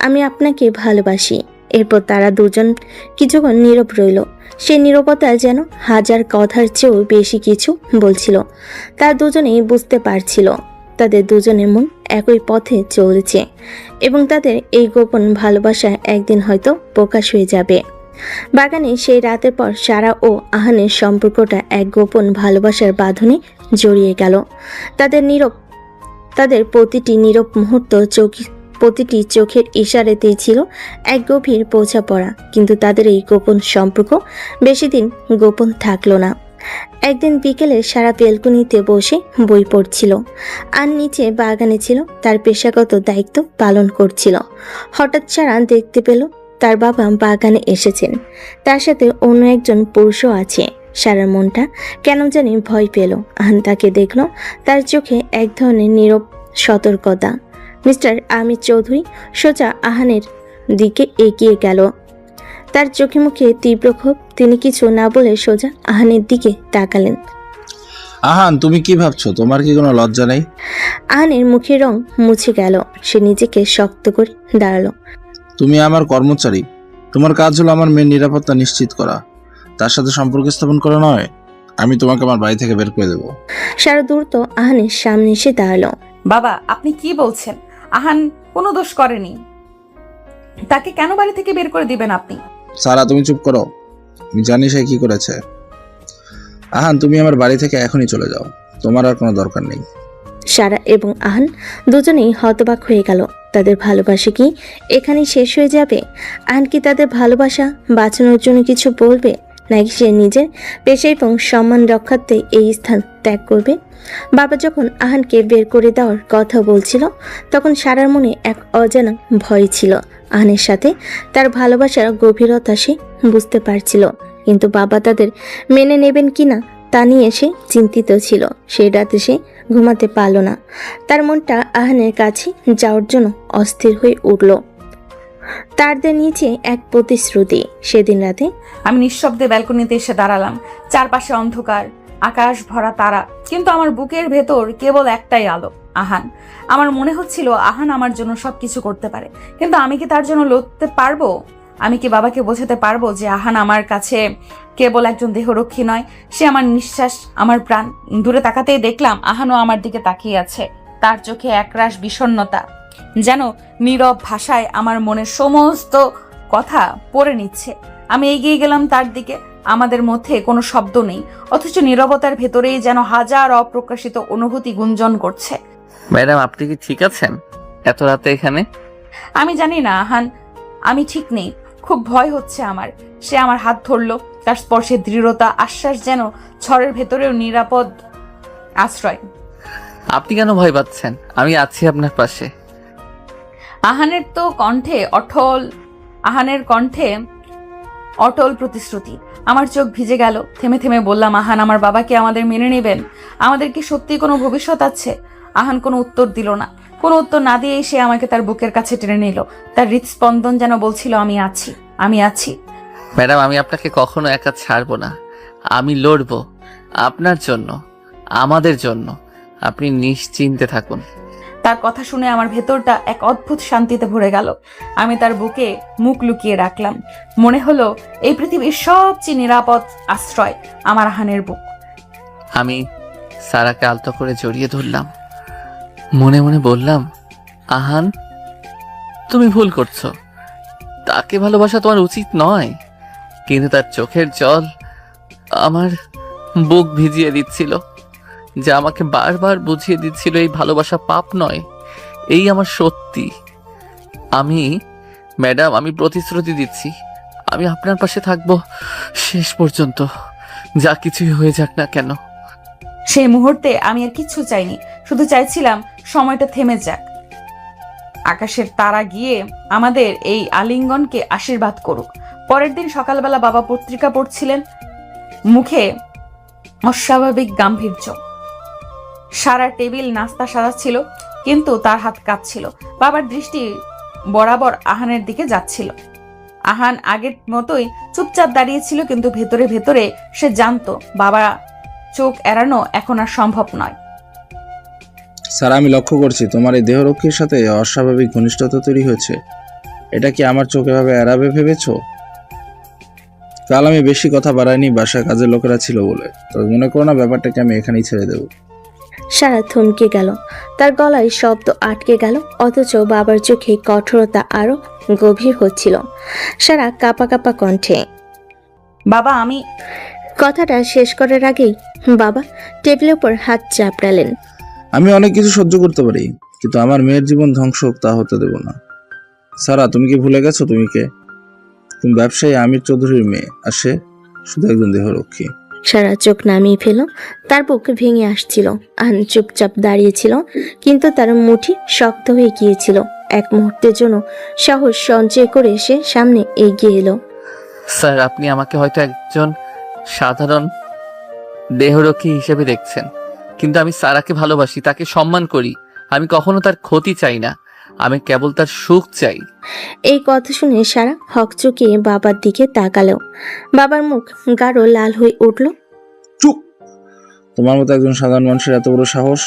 আমি আপনাকে ভালোবাসি। এরপর তারা দুজন কিছুক্ষণ নীরব রইল। সেই নীরবতা যেন হাজার কথার চেয়েও বেশি কিছু বলছিল। তারা দুজনেই বুঝতে পারছিল তাদের দুজনের মন একই পথে চলেছে, এবং তাদের এই গোপন ভালোবাসা একদিন হয়তো প্রকাশ হয়ে যাবে। বাগানে সেই রাতের পর সারা ও আহানের সম্পর্কটা এক গোপন ভালোবাসার বাঁধনে জড়িয়ে গেল। তাদের প্রতিটি নীরব মুহূর্ত, প্রতিটি চোখের ইশারাতেই ছিল এক গভীর বোঝাপড়া। কিন্তু তাদের এই গোপন সম্পর্ক বেশি দিন গোপন থাকলো না। একদিন বিকেলে সারা বেলকনিতে বসে বই পড়ছিল, আর নিচে বাগানে ছিল তার পেশাগত দায়িত্ব পালন করছিল। হঠাৎ সারা দেখতে পেল তার বাবা বাগানে এসেছেন, তার সাথে অন্য একজন পুরুষও আছে। সারার মনটা কেন জানি ভয় পেল। আহান তাকে দেখল, তার চোখে এক ধরনের নীরব সতর্কতা। মিস্টার আমির চৌধুরী সোজা আহানের দিকে এগিয়ে গেল। তার চোখে মুখে তীব্র ক্ষোভ। তিনি কিছু না বলে সোজা আহানের দিকে তাকালেন। আহান, তুমি কি ভাবছো? তোমার কি কোনো লজ্জা নেই? আহানের মুখের রং মুছে গেল। সে নিজেকে শক্ত করে দাঁড়ালো। তুমি আমার কর্মচারী, তোমার কাজ হলো আমার মেয়ের নিরাপত্তা নিশ্চিত করা, তার সাথে সম্পর্ক স্থাপন করা নয়। আমি তোমাকে আমার বাড়ি থেকে বের করে দেবো। সারা দ্রুত আহানের সামনে এসে দাঁড়ালো। বাবা আপনি কি বলছেন? আহান কোনো দোষ করেনি, তাকে কেন বাড়ি থেকে বের করে দিবেন আপনি? সারা, তুমি চুপ করো। আমি জানি সে কি করেছে। আহান, তুমি আমার বাড়ি থেকে এখনই চলে যাও, তোমার আর কোনো দরকার নেই। সারা এবং আহান দুজনেই হতবাক হয়ে গেল। তাদের ভালোবাসা কি এখানেই শেষ হয়ে যাবে? আহান কি তাদের ভালোবাসা বাঁচানোর জন্য কিছু বলবে, নাকি সে নিজের পেশা এবং সম্মান রক্ষার্থে এই স্থান ত্যাগ করবে? বাবা যখন আহানকে বের করে দেওয়ার কথা বলছিল, তখন সারার মনে এক অজানা ভয় ছিল। আহানের সাথে তার ভালোবাসার গভীরতা সে বুঝতে পারছিল, কিন্তু বাবা তাদের মেনে নেবেন কিনা তা নিয়ে সে চিন্তিত ছিল। সেই রাতে সে ঘুমাতে পারল না। তার মনটা আহানের কাছে যাওয়ার জন্য অস্থির হয়ে উঠল। তারদের নিচে এক প্রতিশ্রুতি। সেদিন রাতে আমি নিঃশব্দে ব্যালকনিতে এসে দাঁড়ালাম। চারপাশে অন্ধকার, আকাশ ভরা তারা, কিন্তু আমার বুকের ভেতর কেবল একটাই আলো, আহান। আমার মনে হচ্ছিল আহান আমার জন্য সবকিছু করতে পারে, কিন্তু আমি কি তার জন্য লড়তে পারবো? আমি কি বাবাকে বোঝাতে পারবো যে আহান আমার কাছে কেবল একজন দেহরক্ষী নয়, সে আমার নিঃশ্বাস, আমার প্রাণ? দূরে তাকাতেই দেখলাম আহানও আমার দিকে তাকিয়ে আছে। তার চোখে একরাশ বিষণ্ণতা, যেন নীরব ভাষায় আমার মনের সমস্ত কথা পড়ে নিচ্ছে। আমি এগিয়ে গেলাম তার দিকে। আমাদের মধ্যে কোনো শব্দ নেই, অথচ নীরবতার ভেতরেই যেন হাজার অপ্রকাশিত অনুভূতি গুঞ্জন করছে। ম্যাডাম, আপনি কি ঠিক আছেন এত রাতে এখানে? আমি জানি না আহান, আমি ঠিক নেই। খুব ভয় হচ্ছে আমার। সে আমার হাত ধরলো, তার স্পর্শে দৃঢ়তা, আশ্বাস, যেন ঝড়ের ভেতরেও নিরাপদ আশ্রয়। আপনি কেন ভয় পাচ্ছেন? আমি আছি আপনার পাশে। আহানের কণ্ঠে অটল প্রতিশ্রুতি। আমার চোখ ভিজে গেল। থেমে থেমে বললাম, আহান, আমার বাবাকে আমাদের মেনে নেবেন? আমাদের কি সত্যি কোনো ভবিষ্যৎ আছে? আহান কোনো উত্তর দিল না। কোনো উত্তর না দিয়েই সে আমাকে তার বুকের কাছে টেনে নিল। তার হৃদস্পন্দন যেন বলছিল, আমি আছি, আমি আছি। ম্যাডাম, আমি আপনাকে কখনো একা ছাড়বো না। আমি লড়বো আপনার জন্য, আমাদের জন্য। আপনি নিশ্চিন্তে থাকুন। তার কথা শুনে আমার ভেতরটা এক অদ্ভুত শান্তিতে ভরে গেল। আমি তার বুকে মুখ লুকিয়ে রাখলাম। মনে হলো এই পৃথিবীর সবচেয়ে নিরাপদ আশ্রয় আমার আহানের বুক। আমি সারাকে আলতো করে জড়িয়ে ধরলাম। মনে মনে বললাম, আহান, তুমি ভুল করছো। তাকে ভালোবাসা তোমার উচিত নয়। কিন্তু তার চোখের জল আমার বুক ভিজিয়ে দিচ্ছিল, যা আমাকে বারবার বুঝিয়ে দিচ্ছিল এই ভালোবাসা পাপ নয়, এই আমার সত্যি। ম্যাডাম, আমি প্রতিশ্রুতি দিচ্ছি, আমি আপনার পাশে থাকবো শেষ পর্যন্ত, যা কিছুই হয়ে যাক না কেন। সেই মুহূর্তে আমি আর কিচ্ছু চাইনি, শুধু চাইছিলাম সময়টা থেমে যাক। আকাশের তারা গিয়ে আমাদের এই আলিঙ্গনকে আশীর্বাদ করুক। পরের দিন সকালবেলা বাবা পত্রিকা পড়ছিলেন, মুখে অস্বাভাবিক গাম্ভীর্য। সারা টেবিল নাস্তা সাজাচ্ছিল, কিন্তু তার হাত কাঁপছিল। বাবার দৃষ্টি বরাবর আহানের দিকে যাচ্ছিল। আহান আগের মতোই চুপচাপ দাঁড়িয়েছিল, কিন্তু ভেতরে ভেতরে সে জানতো বাবা চোখ এড়ানো এখন আর সম্ভব নয়। স্যার, আমি লক্ষ্য করছি তোমার এই দেহরক্ষীর সাথে অস্বাভাবিক ঘনিষ্ঠতা তৈরি হয়েছে। এটা কি আমার চোখ এভাবে এড়াবে ভেবেছ? কাল আমি বেশি কথা বাড়াইনি, বাসায় কাজের লোকেরা ছিল বলে। তবে মনে করো না ব্যাপারটাকে আমি এখানেই ছেড়ে দেবো। সারা থমকে গেল। তার গলায় শব্দ আটকে গেল, অথচ বাবার চোখে কঠোরতা আরো গভীর হচ্ছিল। সারা কাঁপা কাঁপা কণ্ঠে, বাবা, আমি কথাটা শেষ করার আগেই বাবা টেবিলের উপর হাত চাপড়ালেন। আমি অনেক কিছু সহ্য করতে পারি, কিন্তু আমার মেয়ের জীবন ধ্বংস হোক তা হতে দেব না। সারা, তুমি কি ভুলে গেছো তুমি কে? তুমি ব্যবসায়ী আমির চৌধুরীর মেয়ে, আর সে শুধু একজন দেহরক্ষী। সারা চোখ নামিয়ে ফেল। তার বুক ভেঙে আসছিল। আহান চুপচাপ দাঁড়িয়েছিল, কিন্তু তার মুঠি শক্ত হয়ে গিয়েছিল। এক মুহূর্তের জন্য সাহস সঞ্চয় করে সে সামনে এগিয়ে এলো। স্যার, আপনি আমাকে হয়তো একজন সাধারণ দেহরক্ষী হিসেবে দেখছেন, কিন্তু আমি সারাকে ভালোবাসি, তাকে সম্মান করি। আমি কখনো তার ক্ষতি চাই না, আমি কেবল তার সুখ চাই। এই কথা শুনে সারা হকচকিয়ে বাবার দিকে তাকালো। বাবার মুখ গাঢ় লাল হয়ে উঠল। চুপ! তোমার মতো একজন সাধারণ মানুষের এত বড় সাহস!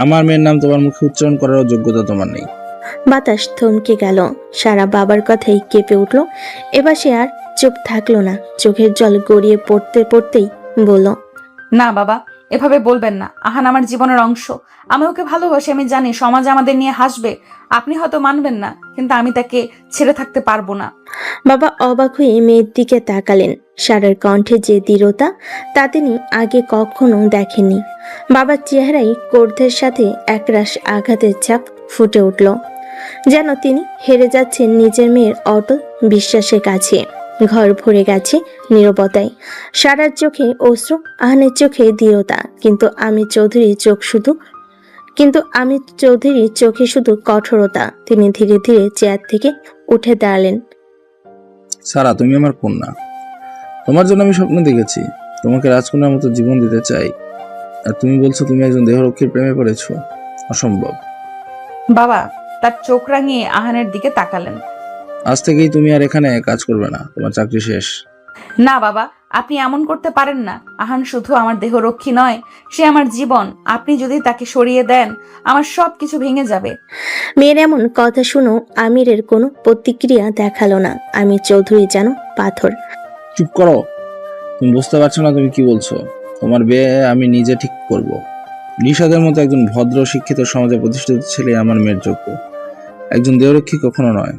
আমার মেয়ের নাম তোমার মুখে উচ্চারণ করার যোগ্যতা তোমার নেই। বাতাস থমকে গেল। সারা বাবার কথাই কেঁপে উঠল। এবার সে আর চুপ থাকলো না। চোখের জল গড়িয়ে পড়তে পড়তেই বলল, না বাবা, এভাবে বলবেন না। আহান আমার জীবনের অংশ। আমি ওকে ভালোবাসি। আমি জানি সমাজ আমাদের নিয়ে হাসবে। আপনি হয়তো মানবেন না, কিন্তু আমি তাকে ছেড়ে থাকতে পারবো না। বাবা অবাক হয়ে মেয়ের দিকে তাকালেন। সারার কণ্ঠে যে দৃঢ়তা তা তিনি আগে কখনো দেখেননি। বাবার চেহারায় ক্রোধের সাথে একরাশ আঘাতের ছাপ ফুটে উঠল, যেন তিনি হেরে যাচ্ছেন নিজের মেয়ের অটল বিশ্বাসের কাছে। ঘর ভরে গেছে নীরবতায়। সারার চোখে অশ্রু, আহানের চোখে দৃঢ়তা, কিন্তু আমি চৌধুরীর চোখে শুধু কঠোরতা। তিনি ধীরে ধীরে চেয়ার থেকে উঠে দাঁড়ালেন। সারা, তুমি আমার কন্যা। তোমার জন্য আমি স্বপ্ন দেখেছি। তোমাকে রাজকন্যার মতো জীবন দিতে চাই। আর তুমি বলছো তুমি একজন দেহরক্ষীর প্রেমে পড়েছো? অসম্ভব। বাবা তার চোখ রাঙিয়ে আহানের দিকে তাকালেন। আজ থেকেই তুমি আর এখানে কাজ করবে না, তোমার চাকরি শেষ। না বাবা, আপনি এমন করতে পারেন না। আহান শুধু আমার দেহরক্ষী নয়, সে আমার জীবন। আপনি যদি তাকে সরিয়ে দেন, আমার সব কিছু ভেঙে যাবে। মেয়ের এমন কথা শুনো আমিরের কোনো প্রতিক্রিয়া দেখালো না। আমির চৌধুরী যেন পাথর। চুপ করো। তুমি বুঝতে পারছো না তুমি কি বলছো? তোমার বিয়ে আমি নিজে ঠিক করব। নিশাদের মতো একজন ভদ্র শিক্ষিত সমাজে প্রতিষ্ঠিত ছেলে আমার মেয়ের যোগ্য, একজন দেহরক্ষী কখনো নয়।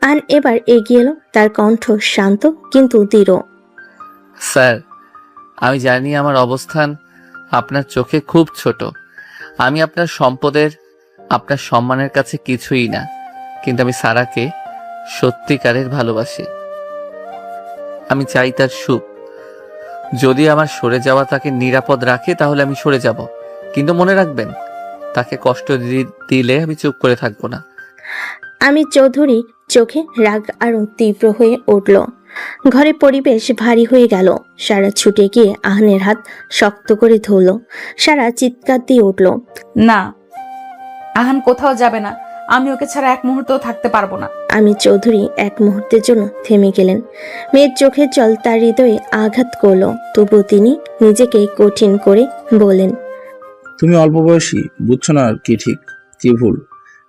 আন এবার এগিয়ে এলো, তার কণ্ঠ শান্ত কিন্তু দৃঢ়। স্যার, আমি জানি আমার অবস্থান আপনার চোখে খুব ছোট। আমি আপনার সম্পদের, আপনার সম্মানের কাছে কিছুই না, কিন্তু আমি সারাকে সত্যিকারের ভালোবাসি। আমি চাই তার সুখ। যদি আমার সরে যাওয়া তাকে নিরাপদ রাখে তাহলে আমি সরে যাব, কিন্তু মনে রাখবেন, তাকে কষ্ট দিলে আমি চুপ করে থাকবো না। আমির চৌধুরী চোখে রাগ আরো তীব্র হয়ে উঠল। ঘরে পরিবেশ ভারী হয়ে গেল। সারা ছুটে গিয়ে আহানের হাত শক্ত করে ধরল। সারা চিৎকার দিয়ে উঠল, না, আহান কোথাও যাবে না। আমি ওকে ছাড়া এক মুহূর্তও থাকতে পারবো না। আমির চৌধুরী এক মুহূর্তের জন্য থেমে গেলেন। মেয়ের চোখের জল তার হৃদয়ে আঘাত করল, তবু তিনি নিজেকে কঠিন করে বলেন, তুমি অল্প বয়সী, বুঝছো না কি ঠিক কি ভুল,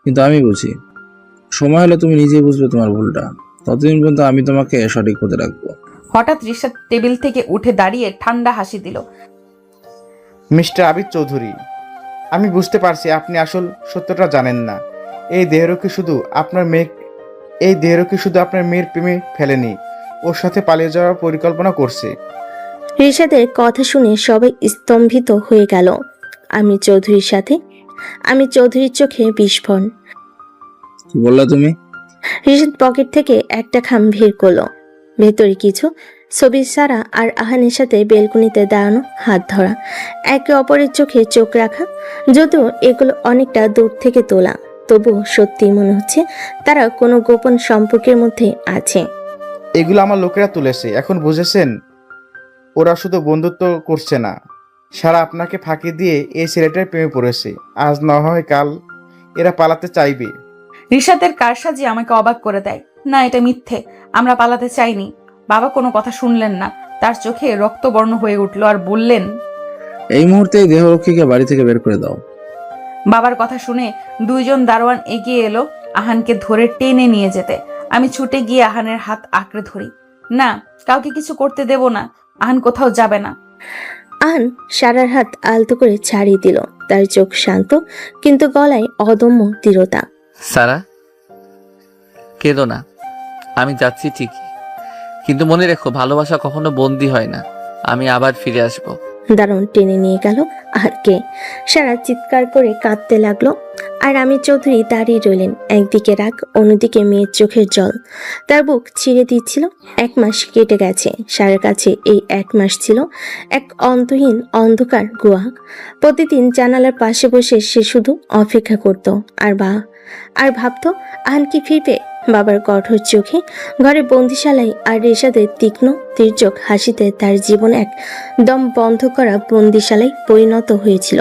কিন্তু আমি বুঝি। সময় হলে তুমি নিজেই বুঝবে তোমার ভুলটা। ততদিন পর্যন্ত আমি তোমাকে সঠিক পথে রাখবো। হঠাৎ রিশাদ টেবিল থেকে উঠে দাঁড়িয়ে ঠান্ডা হাসি দিল। মিস্টার আবিদ চৌধুরী, আমি বুঝতে পারছি আপনি আসল সত্যটা জানেন না। এই দেহরক্ষী শুধু আপনার মেয়ের প্রেমে ফেলেনি, ওর সাথে পালিয়ে যাওয়ার পরিকল্পনা করছে। রিশাদের কথা শুনে সবাই স্তম্ভিত হয়ে গেল। আমির চৌধুরীর চোখে বিস্ফোরণ। কি বললা তুমি? রিশাদ পকেট থেকে একটা খাম বের করলো। ভেতরে কিছু ছবি, সারা আর আহানের সাথে বেলকনিতে দাঁড়ানো, হাত ধরা, একে অপরের চোখে চোখ রাখা। যদিও এগুলো অনেকটা দূর থেকে তোলা, তবুও সত্যি মনে হচ্ছে তারা কোনো গোপন সম্পর্কের মধ্যে আছে। এগুলো আমার লোকেরা তুলেছে। এখন বুঝেছেন, ওরা শুধু বন্ধুত্ব করছে না, সারা আপনাকে ফাঁকি দিয়ে এই ছেলেটার প্রেমে পড়েছে। আজ না হয় কাল এরা পালাতে চাইবে। রিশাদের কারসাজি আমাকে অবাক করে দেয়। না, এটা মিথ্যে। আমরা পালাতে চাইনি। বাবা কোনো কথা শুনলেন না। তার চোখে রক্তবর্ণ হয়ে উঠল আর বললেন, এই মুহূর্তে এই দেহরক্ষীকে বাড়ি থেকে বের করে দাও। বাবার কথা শুনে দুইজন দারোয়ান এগিয়ে এলো আহানকে ধরে টেনে নিয়ে যেতে। আমি ছুটে গিয়ে আহানের হাত আঁকড়ে ধরি। না, কাউকে কিছু করতে দেব না। আহান কোথাও যাবে না। আহান সারার হাত আলতো করে ছাড়িয়ে দিল। তার চোখ শান্ত, কিন্তু গলায় অদম্য দৃঢ়তা। সারা, কেঁদো না। আমি যাচ্ছি ঠিকই, কিন্তু মনে রেখো, ভালোবাসা কখনো বন্দী হয় না। আমি আবার ফিরে আসব। দারুণ টেনে নিয়ে গেল আহারকে। সারা চিৎকার করে কাঁদতে লাগলো, আর আমির চৌধুরী দাঁড়িয়ে রইলেন। একদিকে রাগ, অন্যদিকে মেয়ের চোখের জল। তার বুক ছিঁড়ে দিচ্ছিল। 1 মাস কেটে গেছে। সারার কাছে এই 1 মাস ছিল এক অন্তহীন অন্ধকার গুহা। প্রতিদিন জানালার পাশে বসে সে শুধু অপেক্ষা করত আর ভাবতো আহান কি ফিরবে। বাবার কঠোর চোখে ঘরে বন্দিশালায় আর রেশাদের তীক্ষ্ণ তির্যক হাসিতে তার জীবন এক দম বন্ধ করা বন্দিশালায় পরিণত হয়েছিল।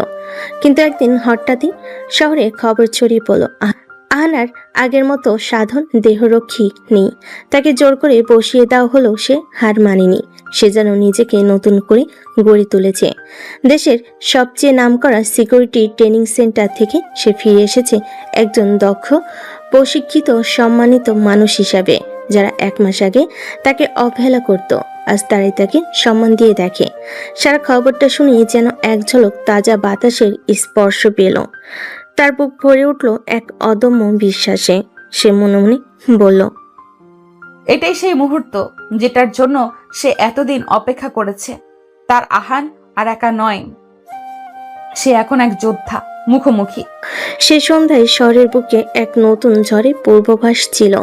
কিন্তু একদিন হঠাৎই শহরে খবর ছড়িয়ে পড়ল, আহান আর আগের মতো সাধন দেহরক্ষী নেই। তাকে জোর করে বসিয়ে দেওয়া হলো। সে হার মানেনি। সে যেন নিজেকে নতুন করে গড়ে তুলেছে। দেশের সবচেয়ে নামকরা সিকিউরিটি ট্রেনিং সেন্টার থেকে সে ফিরে এসেছে একজন দক্ষ প্রশিক্ষিত সম্মানিত মানুষ হিসাবে। যারা 1 মাস আগে তাকে অবহেলা করত, আজ তারাই তাকে সম্মান দিয়ে দেখে। সারা খবরটা শুনে যেন এক ঝলক তাজা বাতাসের স্পর্শ পেল। তার বুক ভরে উঠল এক অদম্য বিশ্বাসে। সে মনে মনে বলল, এটাই সেই মুহূর্ত যেটার জন্য সে এতদিন অপেক্ষা করেছে। তার আহান আর একা নয়, সে এখন এক যোদ্ধা, মুখোমুখি। সে সন্ধ্যায় শহরের বুকে এক নতুন ঝড়ে পূর্বাভাস ছিল।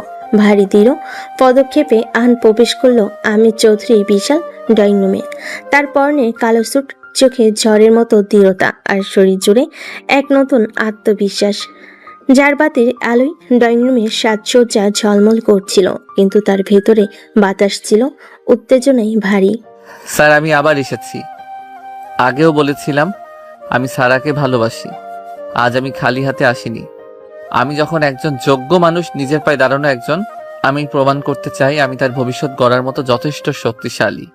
ভারী দৃঢ় পদক্ষেপে আহান প্রবেশ করলো আমির চৌধুরী বিশাল ড্রয়িং রুমে। তার পরনে কালো স্যুট, চোখে ঝড়ের মতো দৃঢ়তা, আর শরীর জুড়ে এক নতুন আত্মবিশ্বাস। ঝাড়বাতির আলোয় ড্রয়িং রুমের সাজসজ্জা ঝলমল করছিল, কিন্তু তার ভেতরে বাতাস ছিল উত্তেজনায় ভারী। স্যার, আমি আবার এসেছি। আগেও বলেছিলাম আমি সারাকে ভালোবাসি। আজ আমি খালি হাতে আসিনি। আমি যখন একজন যোগ্য মানুষ, নিজের পায়ে দাঁড়ানো একজন, আমি প্রমাণ করতে চাই আমি তার ভবিষ্যৎ গড়ার মতো যথেষ্ট শক্তিশালী।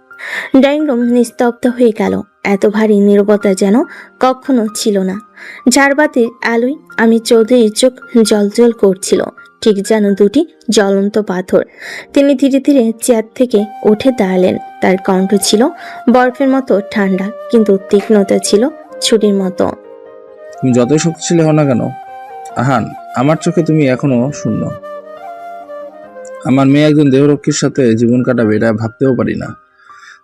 ড্রয়িং রুম নিস্তব্ধ হয়ে গেল। এত ভারী নীরবতা যেন কখনো ছিল না। ঝাড়বাতির আলোয় আমি চৌধুরীর চোখ জ্বলজ্বল করছিল, ঠিক যেন দুটি জ্বলন্ত পাথর। তিনি ধীরে ধীরে চেয়ার থেকে উঠে দাঁড়ালেন। তার কণ্ঠ ছিল বরফের মতো ঠান্ডা, কিন্তু তীক্ষ্ণতা ছিল ছুরির মতো। তুমি যতই শক্তিশালী হও না কেন আহান, আমার চোখে তুমি এখনো শূন্য। আমার মেয়ে একজন দেহরক্ষীর সাথে জীবন কাটাবে এটা ভাবতেও পারি না।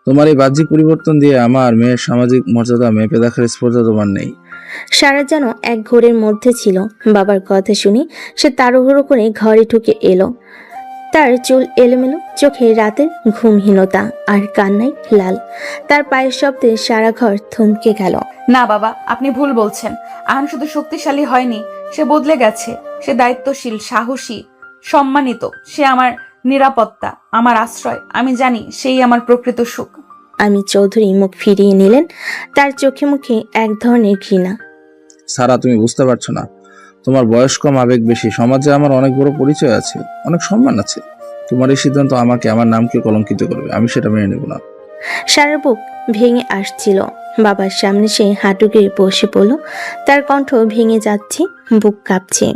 তোমার এই বাহ্যিক পরিবর্তন দিয়ে আমার মেয়ের সামাজিক মর্যাদা মেপে দেখার স্পর্ধা তোমার নেই। সারা যেন এক ঘোরের মধ্যে ছিল। বাবার কথা শুনে সে তাড়াহুড়ো করে ঘরে ঢুকে এলো। তার চুল এলোমেলো, চোখে রাতের ঘুমহীনতা, আর কান্নায় লাল। তার পায়ের শব্দে সারা ঘর থমকে গেল। না বাবা, আপনি ভুল বলছেন। আহান শুধু শক্তিশালী হয়নি, সে বদলে গেছে। সে দায়িত্বশীল, সাহসী, সম্মানিত। সে আমার নিরাপত্তা, আমার আশ্রয়। আমি জানি সেই আমার প্রকৃত সুখ। আমি চৌধুরী মুখ ফিরিয়ে নিলেন। তার চোখে মুখে এক ধরনের ঘৃণা। সারা, তুমি বুঝতে পারছো না। তোমার বয়স কম, আবেগ বেশি। সমাজে আমার অনেক বড় পরিচয় আছে, অনেক সম্মান আছে। তোমার এই সিদ্ধান্ত আমাকে, আমার নামকে কলঙ্কিত করবে। আমি সেটা মেনে নেব না। সারা বুক ভেঙে আসছিল। বাবার সামনে সে হাঁটু গেড়ে বসে পড়ল। তার কণ্ঠ ভেঙে যাচ্ছে, বুক কাঁপছে।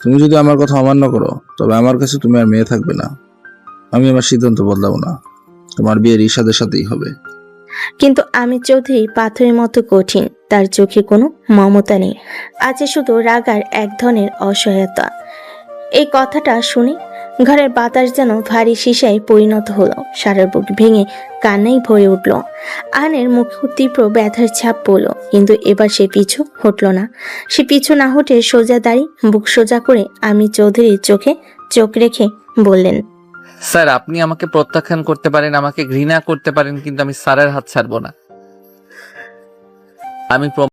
তুমি যদি আমার কথা অমান্য করো, তবে আমার কাছে তুমি আর মেয়ে থাকবে না। আমি আমার সিদ্ধান্ত বদলাবো না। তোমার বিয়ে রিশাদের সাথেই হবে। কিন্তু আমি চৌধুরী পাথরের মতো কঠিন। তার চোখে কোনো মমতা নেই, আছে শুধু রাগ আর এক ধরনের অসহায়তা। এই কথাটা শুনে ঘরের বাতাস যেন ভারী সীসায় পরিণত হলো। সারার বুক ভেঙে কান্নাই ভরে উঠল। আহানের মুখে তীব্র ব্যথার ছাপ পড়ল, কিন্তু এবার সে পিছু হটল না। সে পিছু না হটে সোজা দাঁড়িয়ে বুক সোজা করে আমি চৌধুরীর চোখে চোখ রেখে বললেন, স্যার, আপনি আমাকে প্রত্যাখ্যান করতে পারেন, আমাকে ঘৃণা করতে পারেন, কিন্তু আমি সারার হাত ছাড়বো না। আমি